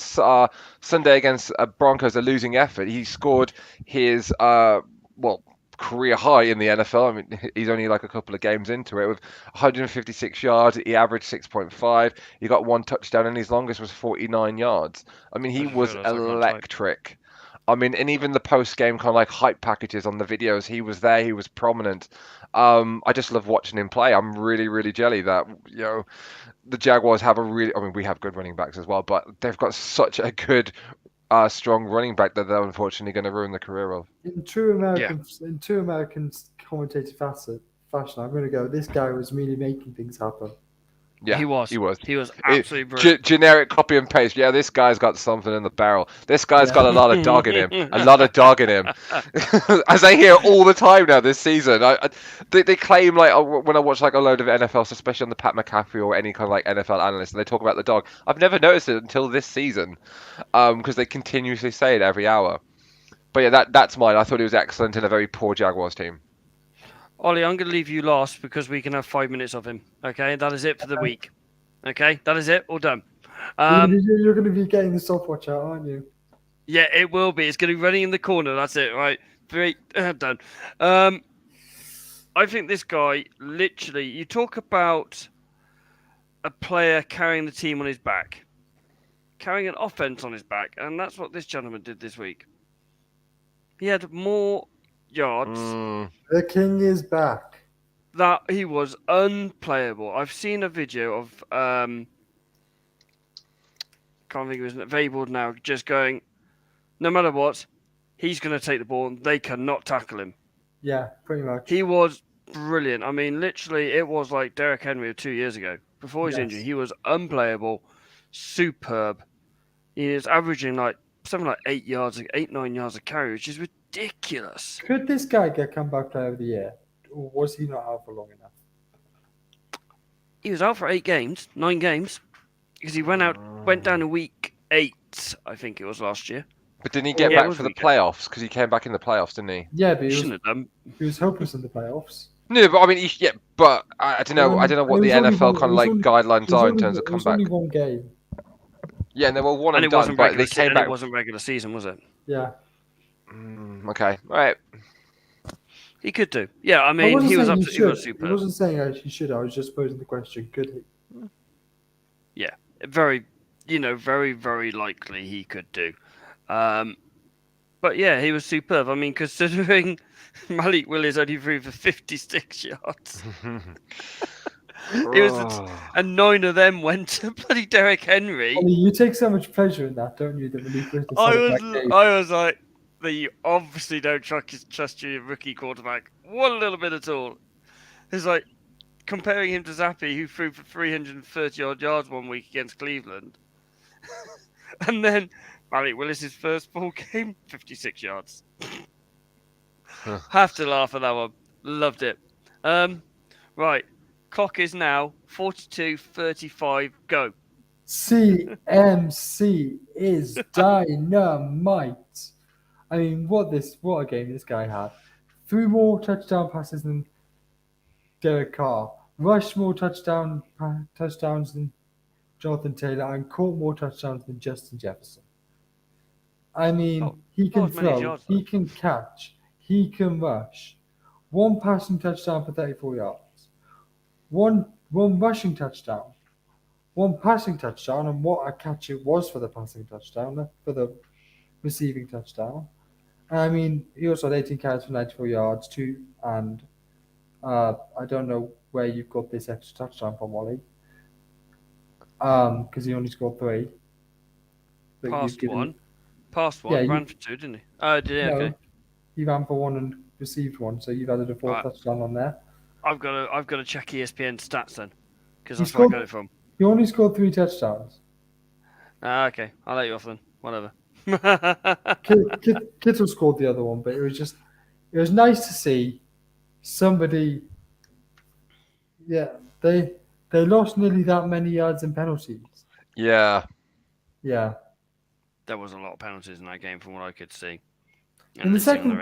Sunday against Broncos, a losing effort, he scored his career high in the NFL. I mean, he's only like a couple of games into it with 156 yards. He averaged 6.5. He got 1 touchdown, and his longest was 49 yards. I mean, he was electric. I mean, and even the post-game kind of like hype packages on the videos, he was there. He was prominent. I just love watching him play. I'm really, really jelly that the Jaguars have we have good running backs as well, but they've got such a good strong running back that they're unfortunately going to ruin the career of. In true American commentator fashion, I'm going to go, this guy was really making things happen. Yeah, he was. He was. He was absolutely brilliant. Generic copy and paste. Yeah, this guy's got something in the barrel. This guy's Yeah. got a lot of dog in him. A lot of dog in him. As I hear all the time now this season. They claim, like, when I watch like a load of NFL, especially on the Pat McAfee or any kind of like NFL analyst, and they talk about the dog. I've never noticed it until this season, because they continuously say it every hour. But yeah, that's mine. I thought he was excellent in a very poor Jaguars team. Ollie, I'm going to leave you last because we can have 5 minutes of him. Okay, that is it for the week. Okay, that is it. All done. You're going to be getting the stopwatch out, aren't you? Yeah, it will be. It's going to be running in the corner. That's it. Right. 3, done. I think this guy, literally, you talk about a player carrying the team on his back, carrying an offense on his back, and that's what this gentleman did this week. He had more yards. The king is back. That he was unplayable. I've seen a video of can't think of his name, Vabel now, just going, no matter what, he's going to take the ball and they cannot tackle him. Yeah, pretty much. He was brilliant. I mean, literally, it was like Derrick Henry of 2 years ago. Before his injury, he was unplayable, superb. He is averaging like something like 8, 9 yards a carry, which is ridiculous. Could this guy get comeback player of the year? Or was he not out for long enough? He was out for 9 games, because he went down in week 8, I think it was last year. But didn't he get Yeah, it back was for the weekend. playoffs? Because he came back in the playoffs, didn't he? Yeah, but Shouldn't have done. he was hopeless in the playoffs. No, but I mean, but I don't know. I don't know what the NFL kind of like guidelines are in terms of It was comeback. only one game. Yeah, and they were one And and it done, wasn't but regular. they came And back. it wasn't regular season, was it? Yeah. Okay, all right. He could do. Yeah, I mean, he was absolutely superb. I wasn't saying he should. I was just posing the question: could he? Yeah, very, very, very likely he could do. But yeah, he was superb. I mean, considering Malik Willis only threw for 56 yards, and 9 of them went to bloody Derrick Henry. Ollie, you take so much pleasure in that, don't you? That Malik Willis I was like, that you obviously don't trust your rookie quarterback one little bit at all. It's like comparing him to Zappi, who threw for 330 odd yards one week against Cleveland, and then Malik Willis's first full game, 56 yards. Have to laugh at that one. Loved it. Right, clock is now 42:35. Go. CMC is dynamite. I mean, what a game this guy had. 3 more touchdown passes than Derek Carr. Rushed more touchdowns than Jonathan Taylor, and caught more touchdowns than Justin Jefferson. I mean, he can throw, he can catch, he can rush. 1 passing touchdown for 34 yards. One rushing touchdown. 1 passing touchdown, and what a catch it was for the passing touchdown, for the receiving touchdown. I mean, he also had 18 carries for 94 yards too, and I don't know where you've got this extra touchdown from, Ollie. Because he only scored 3. Passed one, Yeah, ran for 2, didn't he? Oh, did he? No, Okay. he ran for 1 and received 1, so you've added a 4th touchdown on there. I've got to check ESPN stats then, because that's where I got it from. He only scored 3 touchdowns. Okay, I'll let you off then. Whatever. Kittle scored the other one, but it was nice to see somebody. Yeah, they lost nearly that many yards in penalties. Yeah. Yeah. There was a lot of penalties in that game from what I could see. In the second,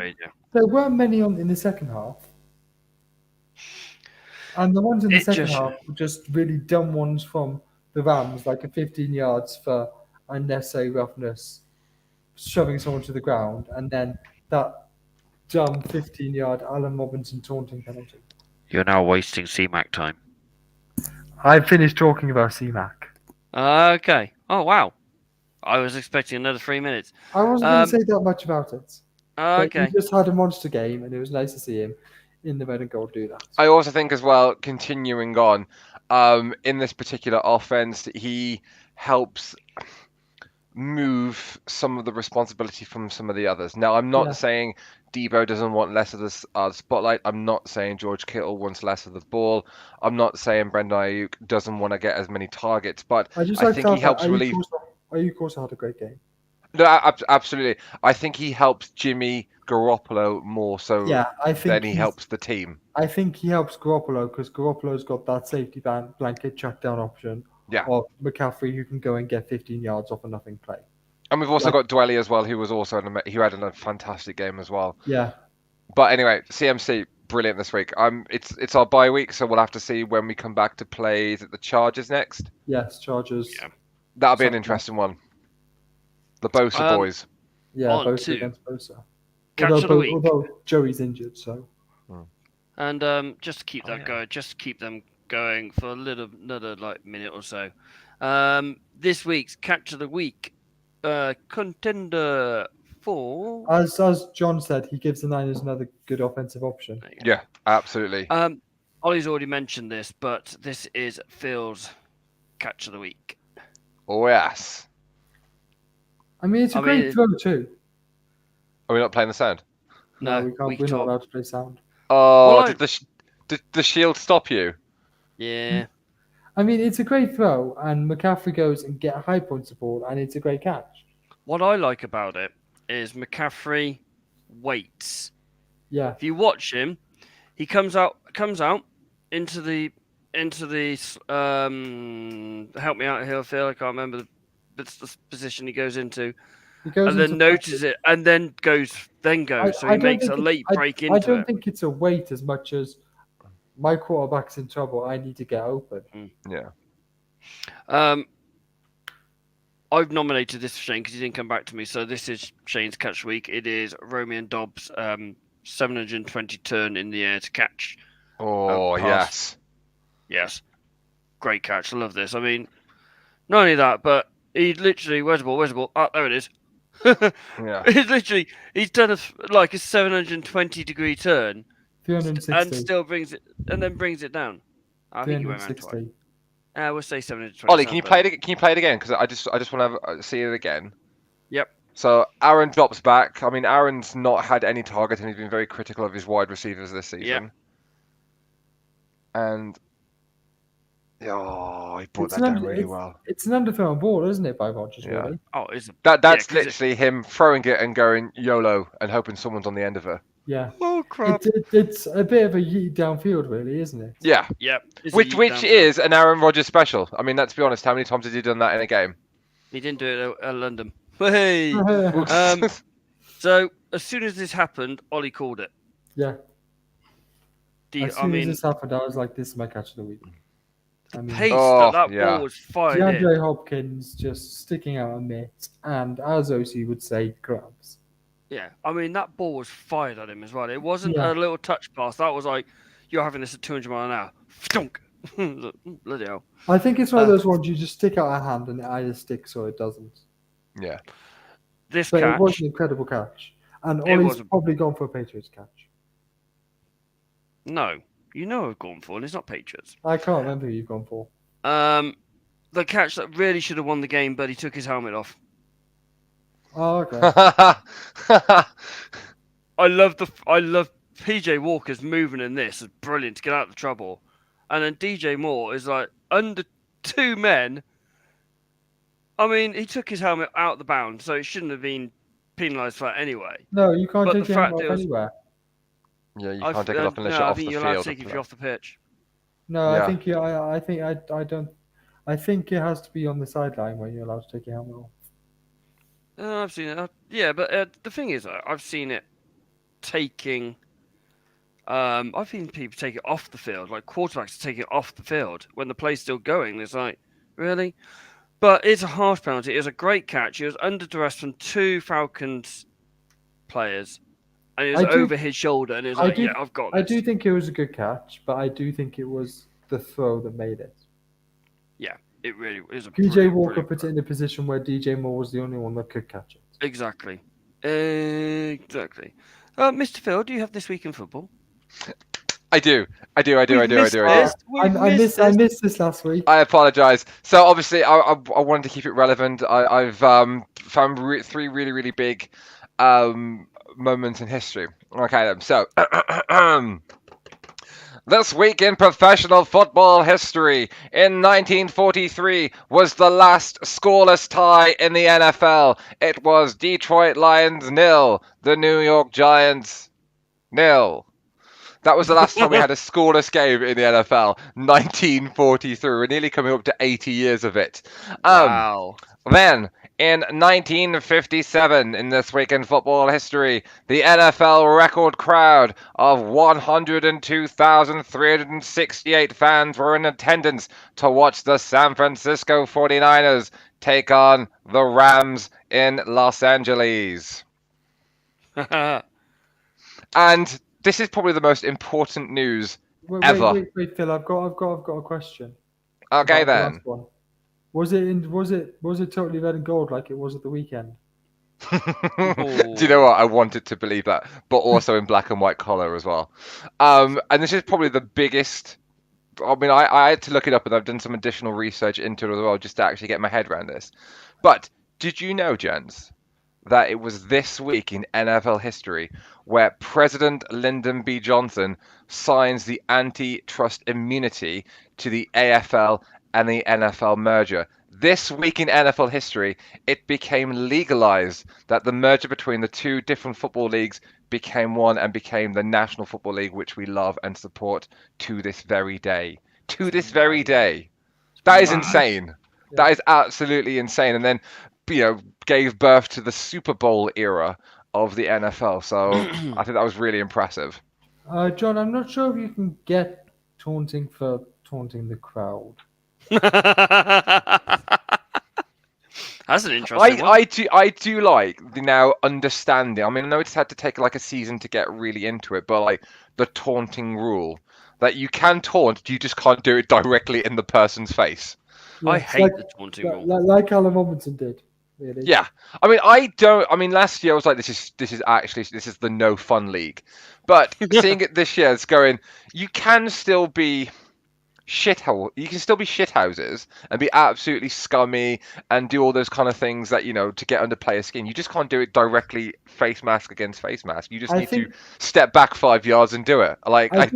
there weren't many in the second half. And the ones in the second half were just really dumb ones from the Rams, like a 15 yards for unnecessary roughness, shoving someone to the ground, and then that dumb 15-yard Allen Robinson taunting penalty. You're now wasting CMAC time. I finished talking about CMAC. Okay. Oh, wow. I was expecting another 3 minutes. I wasn't going to say that much about it. Okay. He just had a monster game, and it was nice to see him in the red and gold do that. I also think as well, continuing on, in this particular offense, he helps move some of the responsibility from some of the others. Now, I'm not saying Debo doesn't want less of the spotlight. I'm not saying George Kittle wants less of the ball. I'm not saying Brendan Ayuk doesn't want to get as many targets, but I just I like think to he helps relieve. Ayuk also had a great game. No, absolutely. I think he helps Jimmy Garoppolo more so Yeah, I think than he helps the team. I think he helps Garoppolo because Garoppolo's got that safety blanket check down option. Yeah. Or McCaffrey who can go and get 15 yards off a nothing play. And we've also got Dwelly as well, who was also who had a fantastic game as well. Yeah. But anyway, CMC brilliant this week. It's our bye week, so we'll have to see when we come back to play. Is it the Chargers next? Yes, Chargers. Yeah. That'll be an interesting one. The Bosa boys. Yeah, On both to against Bosa. Catch of the week. Although Joey's injured, so. And just to keep that going, just to keep them going for another minute or so. This week's catch of the week, contender for. As John said, he gives the Niners another good offensive option. Yeah, absolutely. Ollie's already mentioned this, but this is Phil's catch of the week. Oh yes. I mean, it's a great throw too. Are we not playing the sound? No, we can't. We're not allowed to play sound. Oh, Well, did the shield stop you? Yeah. I mean, it's a great throw, and McCaffrey goes and get high points of ball, and it's a great catch. What I like about it is McCaffrey waits. Yeah. If you watch him, he comes out into the help me out here, Phil. I can't remember the position he goes into. He goes and then into notices it, and then goes. So he makes a late break into it. I don't think it's a wait as much as my quarterback's in trouble. I need to get open. Yeah. I've nominated this for Shane because he didn't come back to me. So this is Shane's catch week. It is Romeo Dobbs' 720 turn in the air to catch. Oh yes. Yes. Great catch. I love this. I mean, not only that, but he literally where's the ball? Oh, there it is. Yeah. He's done a 720-degree turn 360. and still brings it down. I think he went around twice. We'll say 720. Ollie, can you play it? Can you play it again? Because I just want to see it again. Yep. So Aaron drops back. I mean, Aaron's not had any target, and he's been very critical of his wide receivers this season. Yep. And he brought that down really well. It's an underthrown ball, isn't it, by Rodgers? Yeah. Really? Oh, That's literally him throwing it and going YOLO and hoping someone's on the end of it. Yeah. Oh crap! It's a bit of a yeet downfield, really, isn't it? Yeah. Yep. Which is an Aaron Rodgers special. I mean, let's be honest. How many times has he done that in a game? He didn't do it at London. Hey. So as soon as this happened, Ollie called it. Yeah. As soon as this happened, I was like, "This is my catch of the week." The pace that ball was fired DeAndre Hopkins just sticking out a mitt, and as OC would say, grabs. Yeah, I mean that ball was fired at him as well. It wasn't a little touch pass. That was like you're having this at 200 miles an hour. Stunk. Bloody hell. I think it's one of those ones you just stick out a hand and it either sticks or it doesn't. Yeah. But it was an incredible catch, and Ollie's probably gone for a Patriots catch. No, you know I've gone for, and it's not Patriots. I can't remember who you've gone for. The catch that really should have won the game, but he took his helmet off. Oh, okay. I love PJ Walker's moving in this. It's brilliant to get out of trouble. And then DJ Moore is like under two men. I mean, he took his helmet out the bound, so it shouldn't have been penalised for that anyway. No, you can't take your helmet off anywhere. Yeah, you can't take it off unless you're off the field. I think you're allowed to take it if you're off the pitch. No, yeah. I think it has to be on the sideline when you're allowed to take your helmet off. I've seen it. Yeah, but the thing is, I've seen it taking. I've seen people take it off the field, like quarterbacks take it off the field when the play's still going. It's like, really? But it's a harsh penalty. It was a great catch. It was under duress from two Falcons players, and it was over his shoulder. And it was like, yeah, I've got this. I do think it was a good catch, but I do think it was the throw that made it. Yeah, it really is. PJ Walker put it in a position where DJ Moore was the only one that could catch it. Exactly. Mr. Phil, do you have This Week in Football? I do. I missed this last week. I apologise. So obviously, I wanted to keep it relevant. I've found three really, really big moments in history. Okay, then. So, this week in professional football history, in 1943 was the last scoreless tie in the NFL. It was Detroit Lions 0, the New York Giants 0. That was the last time we had a scoreless game in the NFL, 1943. We're nearly coming up to 80 years of it. Wow. Then, in 1957, in this week in football history, the NFL record crowd of 102,368 fans were in attendance to watch the San Francisco 49ers take on the Rams in Los Angeles. And this is probably the most important news ever. Wait, Phil. I've got a question. Okay, about the then. last one. Was it totally red and gold like it was at the weekend? Do you know what? I wanted to believe that, but also in black and white color as well. And this is probably the biggest. I mean, I had to look it up, and I've done some additional research into it as well, just to actually get my head around this. But did you know, gents, that it was this week in NFL history where President Lyndon B. Johnson signs the antitrust immunity to the AFL and the NFL merger? This week in NFL history, it became legalized that the merger between the two different football leagues became one and became the National Football League, which we love and support to this very day. To this very day. That is insane. That is absolutely insane. And then, gave birth to the Super Bowl era of the NFL. So I think that was really impressive. John, I'm not sure if you can get taunting for taunting the crowd. That's an interesting one. I do like the now understanding. I mean, I know it's had to take like a season to get really into it, but like the taunting rule that you can taunt, you just can't do it directly in the person's face. I hate the taunting rule. Like Alan Robinson did. Really. Yeah, I mean, last year I was like, this is the no fun league, but seeing it this year, it's going. You can still be shithole. You can still be shithouses and be absolutely scummy and do all those kind of things that to get under player skin. You just can't do it directly, face mask against face mask. You just need to step back 5 yards and do it. Like I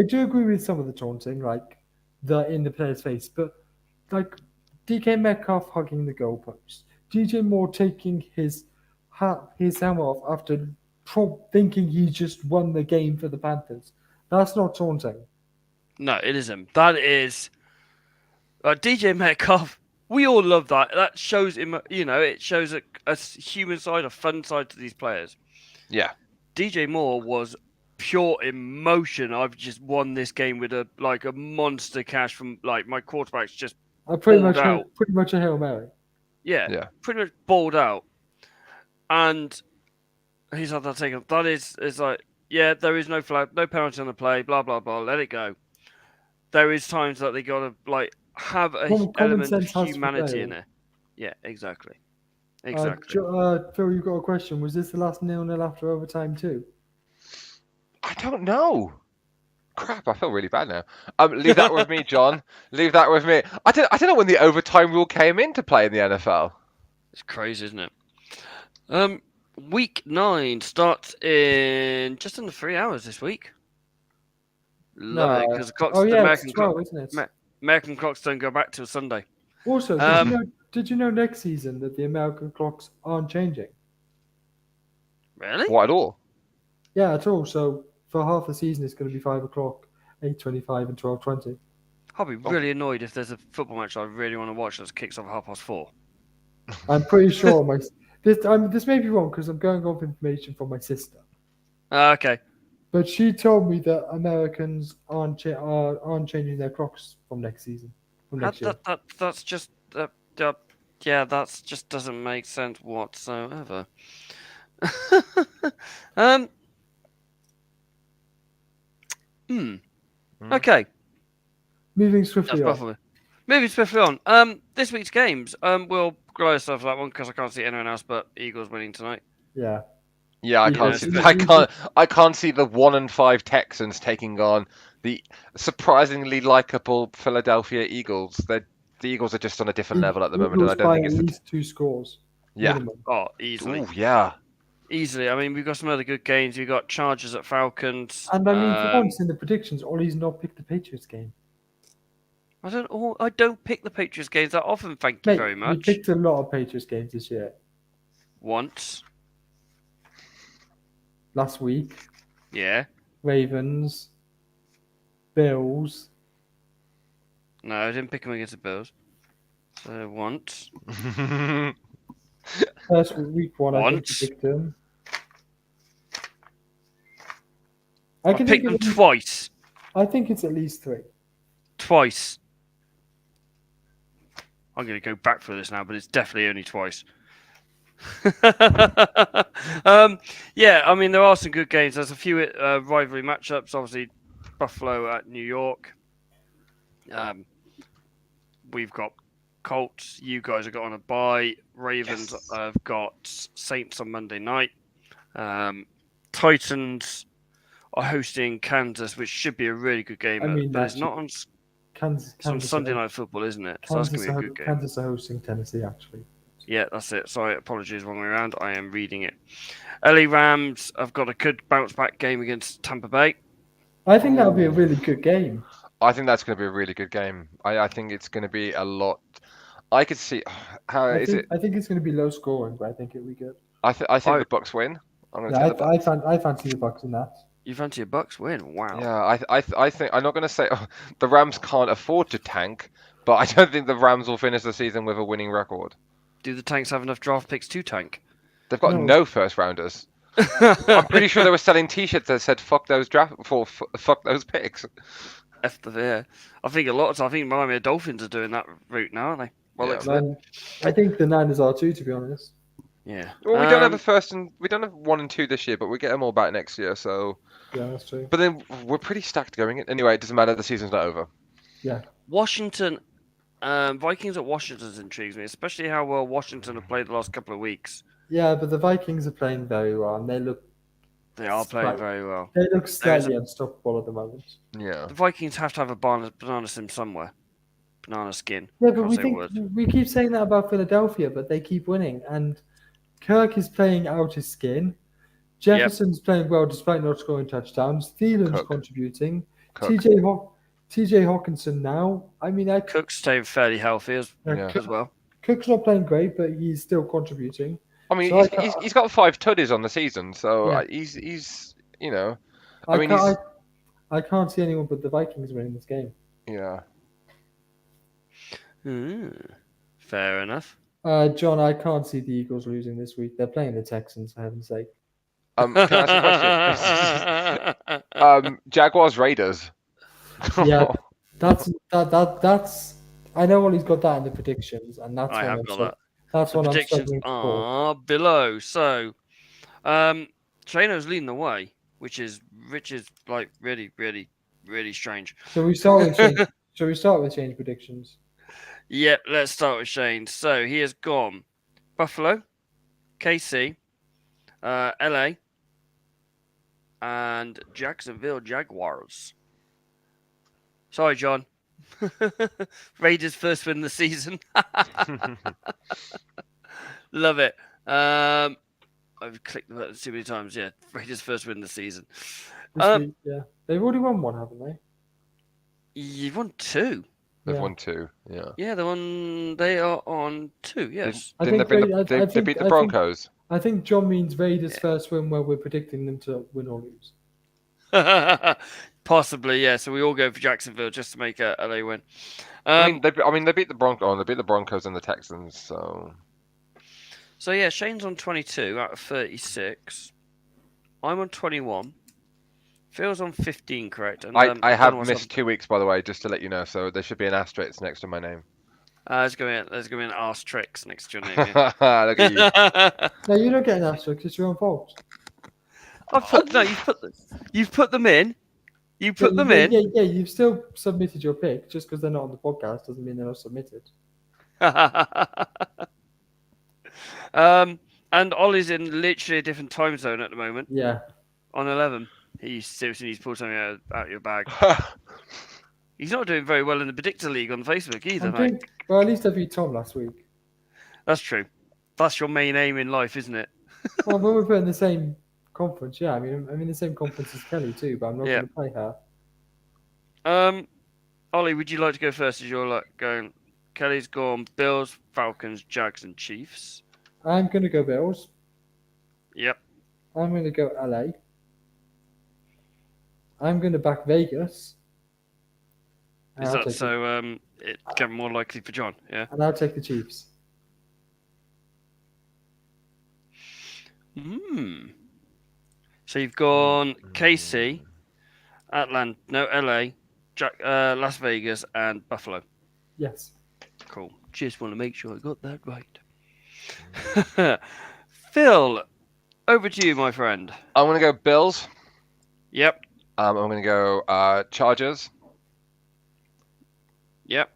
do agree with some of the taunting, like in the player's face, but like DK Metcalf hugging the goalpost, DJ Moore taking his helmet off after thinking he just won the game for the Panthers. That's not taunting. No, it isn't. That is DJ Metcalf. We all love that. That shows him. It shows a human side, a fun side to these players. Yeah. DJ Moore was pure emotion. I've just won this game with a monster cash from my quarterback's just pretty much a Hail Mary. Yeah. Pretty much balled out, and he's had that taken. That is like, yeah, there is no flag, no penalty on the play. Blah blah blah. Let it go. There is times that they gotta have an element of humanity in there. Yeah, exactly. Phil, you've got a question. Was this the last 0-0 after overtime too? I don't know. Crap, I feel really bad now. Leave that with me, John. Leave that with me. I don't know when the overtime rule came into play in the NFL. It's crazy, isn't it? Week 9 starts in just under 3 hours this week. Love it, because the clocks, American clocks don't go back till Sunday. Also, did you know next season that the American clocks aren't changing? Really? What, at all? Yeah, at all. So for half the season, it's going to be 5 o'clock, 8:25, and 12:20. I'll be really annoyed if there's a football match I really want to watch that kicks off at 4:30. I'm pretty sure this may be wrong because I'm going off information from my sister. Okay. But she told me that Americans aren't changing their clocks from next season. That's just that just doesn't make sense whatsoever. Okay. Moving swiftly on. This week's games. We'll glow ourselves that one because I can't see anyone else but Eagles winning tonight. Yeah. Yeah, I can't see. I can't see the 1-5 Texans taking on the surprisingly likable Philadelphia Eagles. The Eagles are just on a different level at the moment, and I don't think it's at least 2 scores. Yeah. Minimum. Oh, easily. Ooh, yeah. easily. I mean, we've got some other good games. We've got Chargers at Falcons. And I mean, for once in the predictions, Ollie's not picked the Patriots game. I don't pick the Patriots games that often. Thank you Mate, very you much. picked a lot of Patriots games this year. Once, Last week, yeah. Ravens, Bills. No, I didn't pick them against the Bills. So once. First week one, I think Once. you picked them. I picked them twice. I think it's at least 3. Twice. I'm going to go back for this now, but it's definitely only twice. Yeah, I mean, there are some good games. There's a few rivalry matchups. Obviously, Buffalo at New York. We've got Colts. You guys have got on a bye. Ravens have got Saints on Monday night. Titans are hosting Kansas, which should be a really good game. I mean, but it's not on Kansas Sunday Night Football, isn't it? So that's going to be a good game. Kansas are hosting Tennessee, actually. Yeah, that's it. Sorry, apologies, wrong way around. I am reading it. LA Rams have got a good bounce back game against Tampa Bay. I think that'll be a really good game. I think that's going to be a really good game. I think it's going to be a lot. I could see how I is think, it. I think it's going to be low scoring, but I think it'll be good. I think the Bucks win. I'm going to Yeah, take the Bucks. I fancy the Bucks in that. You fancy a Bucks win? Wow. Yeah, I think I'm not going to say the Rams can't afford to tank, but I don't think the Rams will finish the season with a winning record. Do the Tanks have enough draft picks to tank? They've got No. no first rounders. I'm pretty sure they were selling T-shirts that said "fuck those fuck those picks." Yeah. I think I think Miami Dolphins are doing that route now, aren't they? Well, Yeah. it's Man, I think the Niners are too, to be honest. yeah. Well, we don't have a first and we don't have 1 and 2 this year, but we get them all back next year. So, Yeah, that's true. but then we're pretty stacked going in. Anyway, it doesn't matter. The season's not over. Washington, Vikings at Washington intrigues me, especially how well Washington have played the last couple of weeks. Yeah, but the Vikings are playing very well, and they look They are playing Right. very well. slightly unstoppable at the moment. Yeah. The Vikings have to have a banana sim somewhere. Banana skin. Yeah, but Can't say words. we keep saying that about Philadelphia, but they keep winning, and Kirk is playing out his skin. Jefferson's playing well despite not scoring touchdowns. Thielen's Cook. contributing. Cook. TJ Hawkinson now. I mean, Cook's staying fairly healthy as Yeah. well. Cook's not playing great, but he's still contributing. I mean, So he's got 5 tutties on the season, so Yeah. he's you know, I mean, I can't see anyone but the Vikings winning this game. yeah. Fair enough. John, I can't see the Eagles losing this week. They're playing the Texans, for heaven's sake. Can I ask a question? Jaguars Raiders. Yeah, that's. I know Ollie's got that in the predictions, and that's I one have I'm got stru- that. That's The one I'm predictions struggling to call. are below. So, Shano's leading the way, which is like really, really, really strange. So we start with change. Shall we start with change predictions? Yep, let's start with Shane. So he has gone Buffalo, KC, LA, and Jacksonville Jaguars. Sorry, John. Raiders first win of the season. Love it. I've clicked the button too many times. Yeah, Raiders first win of the season. This week, yeah, they've already won one, haven't they? You've won 2. They've Yeah. won 2. Yeah. Yeah, they are on 2. Yes. I Didn't think they beat Ra- I- I they think- beat I the think- Broncos? I think John means Raiders' first win, where we're predicting them to win or lose. Possibly, yeah. So we all go for Jacksonville just to make a LA win. I mean, they beat the Broncos. They beat the Broncos and the Texans. So So yeah, Shane's on 22 out of 36. I'm on 21. Phil's on 15, correct? And, I don't have know what's missed 2 weeks, by the way, just to let you know. So there should be an asterisk next to my name. There's going to be an arse tricks next to your name. Here. Look at you. No, you don't get an asterisk. It's your own fault. You've put them in. You put them in. Yeah. You've still submitted your pick. Just because they're not on the podcast doesn't mean they're not submitted. And Ollie's in literally a different time zone at the moment. Yeah. On 11. He seriously needs to pull something out your bag. He's not doing very well in the Predictor League on Facebook either, mate. Well, at least I beat Tom last week. That's true. That's your main aim in life, isn't it? Well, when we put in the same conference, yeah. I mean, I'm in the same conference as Kelly too, but I'm not Yeah. going to play her. Ollie, would you like to go first? As you're like going, Kelly's gone. Bills, Falcons, Jags, and Chiefs. I'm going to go Bills. Yep. I'm going to go LA. I'm going to back Vegas. And Is I'll that take so? It get more likely for John. Yeah. And I'll take the Chiefs. So you've gone KC, Atlanta, no LA, Las Vegas, and Buffalo. Yes. Cool. Just want to make sure I got that right. Phil, over to you, my friend. I'm going to go Bills. Yep. I'm going to go Chargers. Yep.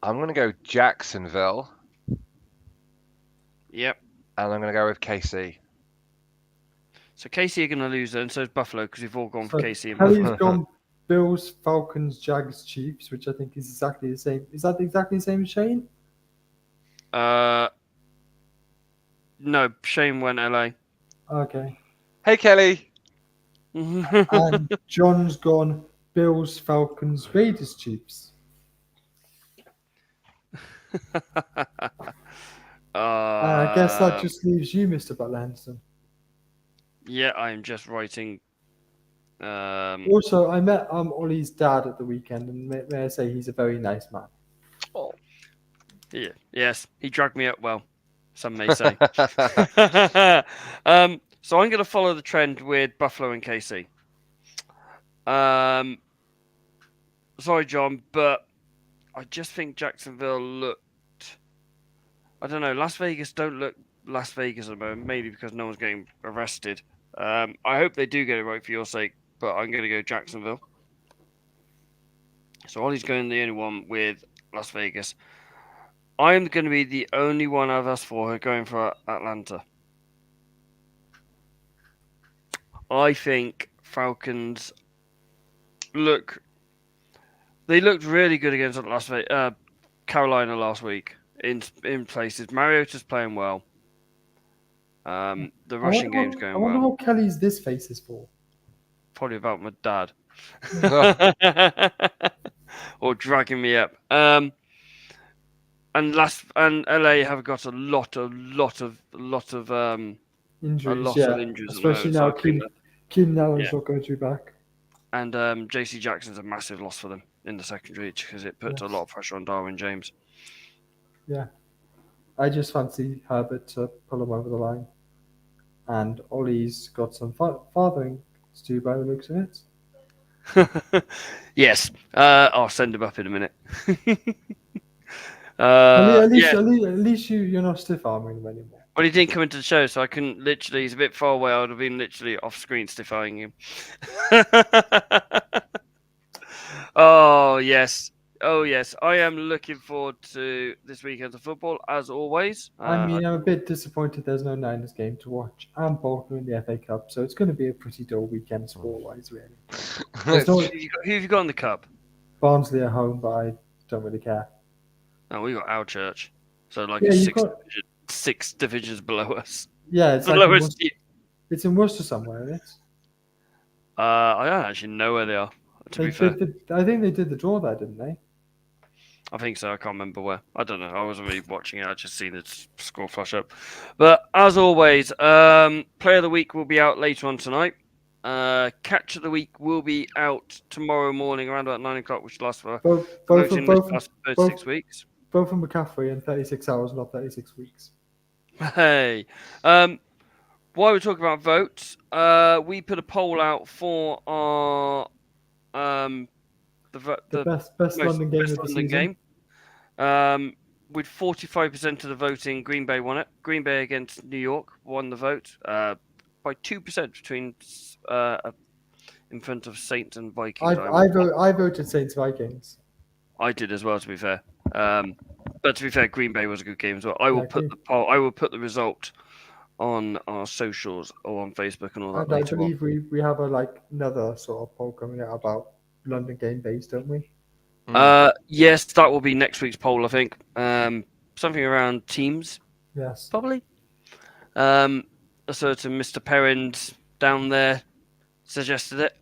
I'm going to go Jacksonville. Yep. And I'm going to go with KC. So KC are going to lose then, so is Buffalo, because we've all gone for So KC and Kelly's Buffalo. gone Bills, Falcons, Jags, Chiefs, which I think is exactly the same. Is that exactly the same as Shane? No, Shane went LA. Okay. Hey, Kelly. And John's gone Bills, Falcons, Raiders, Chiefs. I guess that just leaves you, Mr. Butler Henderson. Yeah, I'm just writing. Also, I met Ollie's dad at the weekend, and may I say he's a very nice man. Yeah, yes, he dragged me up well, some may say. So I'm going to follow the trend with Buffalo and KC. Sorry, John, but I just think Jacksonville looked. I don't know. Las Vegas don't look Las Vegas at the moment, maybe because no one's getting arrested. I hope they do get it right for your sake, but I'm going to go Jacksonville. So Ollie's going the only one with Las Vegas. I'm going to be the only one of us four who are going for Atlanta. I think Falcons looked really good against Carolina last week in places. Mariota's playing well. The rushing game's going I wonder well. what Kelly's this face is for. Probably about my dad. Or dragging me up. And LA have got a lot of Injuries, of injuries, especially now Keenan Allen's not going to be back. And JC Jackson's a massive loss for them in the secondary because it puts a lot of pressure on Darwin James. Yeah, I just fancy Herbert to pull him over the line, and Ollie's got some fathering to do by the looks of it. Yes, I'll send him up in a minute. At least you're not stiff arming him anymore. Well, he didn't come into the show, so I couldn't literally. He's a bit far away. I would have been literally off screen stiff-eyeing him. Oh yes. I am looking forward to this weekend of football as always. I'm a bit disappointed there's no Niners game to watch, and Bolton in the FA Cup, so it's going to be a pretty dull weekend sport-wise, really. Who have you got in the cup? Barnsley at home, but I don't really care. Oh, we got our church, so like six divisions below us. Yeah, it's below like us. It's in Worcester somewhere, isn't it? I don't actually know where they are. To be fair, I think they did the draw there, didn't they? I think so. I can't remember where. I don't know. I wasn't really watching it. I just seen the score flash up. But as always, Player of the Week will be out later on tonight. Catch of the Week will be out tomorrow morning around about 9 o'clock, which lasts for both 36 weeks. Both from McCaffrey in 36 hours, not 36 weeks. Hey. While we're talking about votes, we put a poll out for our the best London game of the season. With 45% of the voting, Green Bay won it. Green Bay against New York won the vote by 2% between in front of Saints and Vikings. I voted Saints Vikings. I did as well, to be fair. But to be fair, Green Bay was a good game as well. I will put the result on our socials or on Facebook and all that. And I believe we have another sort of poll coming out about London game days, don't we? Yes, that will be next week's poll, I think. Something around teams. Yes. Probably. a certain Mr. Perrins down there suggested it.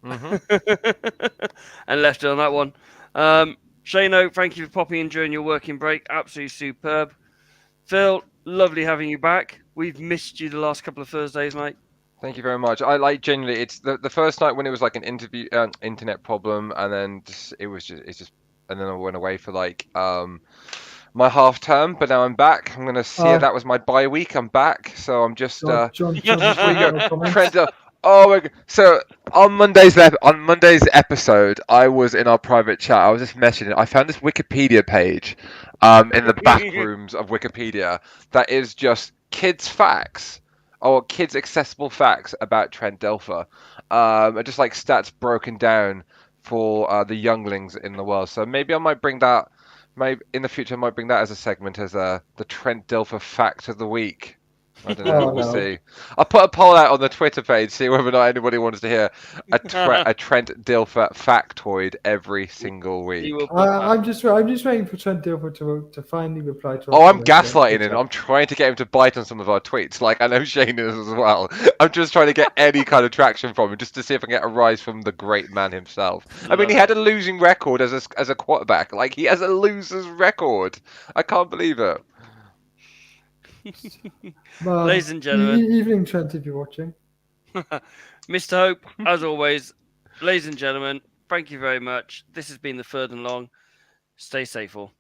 Mm-hmm. And left it on that one. Shano, thank you for popping in during your working break. Absolutely superb. Phil, lovely having you back. We've missed you the last couple of Thursdays, mate. Thank you very much. I like genuinely. It's the first night when it was like an internet problem, and then and then I went away for like my half term. But now I'm back. I'm gonna see it. That was my bye week. I'm back, so I'm just John, Trent. Oh my god! So on Monday's episode, I was in our private chat. I was just messaging. I found this Wikipedia page, in the back rooms of Wikipedia that is just kids facts. Or kids accessible facts about Trent Dilfer, and just like stats broken down for the younglings in the world. So maybe I might bring that. Maybe in the future I might bring that as a segment as the Trent Dilfer fact of the week. I don't know. We'll see. I'll put a poll out on the Twitter page, see whether or not anybody wants to hear a Trent Dilfer factoid every single week. I'm just waiting for Trent Dilfer to finally reply to. Oh, I'm gaslighting him. I'm trying to get him to bite on some of our tweets. Like I know Shane is as well. I'm just trying to get any kind of traction from him, just to see if I can get a rise from the great man himself. I mean, he had a losing record as a quarterback. Like he has a loser's record. I can't believe it. Well, ladies and gentlemen, evening, Trent, if you're watching. Mr. Hope, as always, ladies and gentlemen, thank you very much. This has been the Third and Long. Stay safe, all.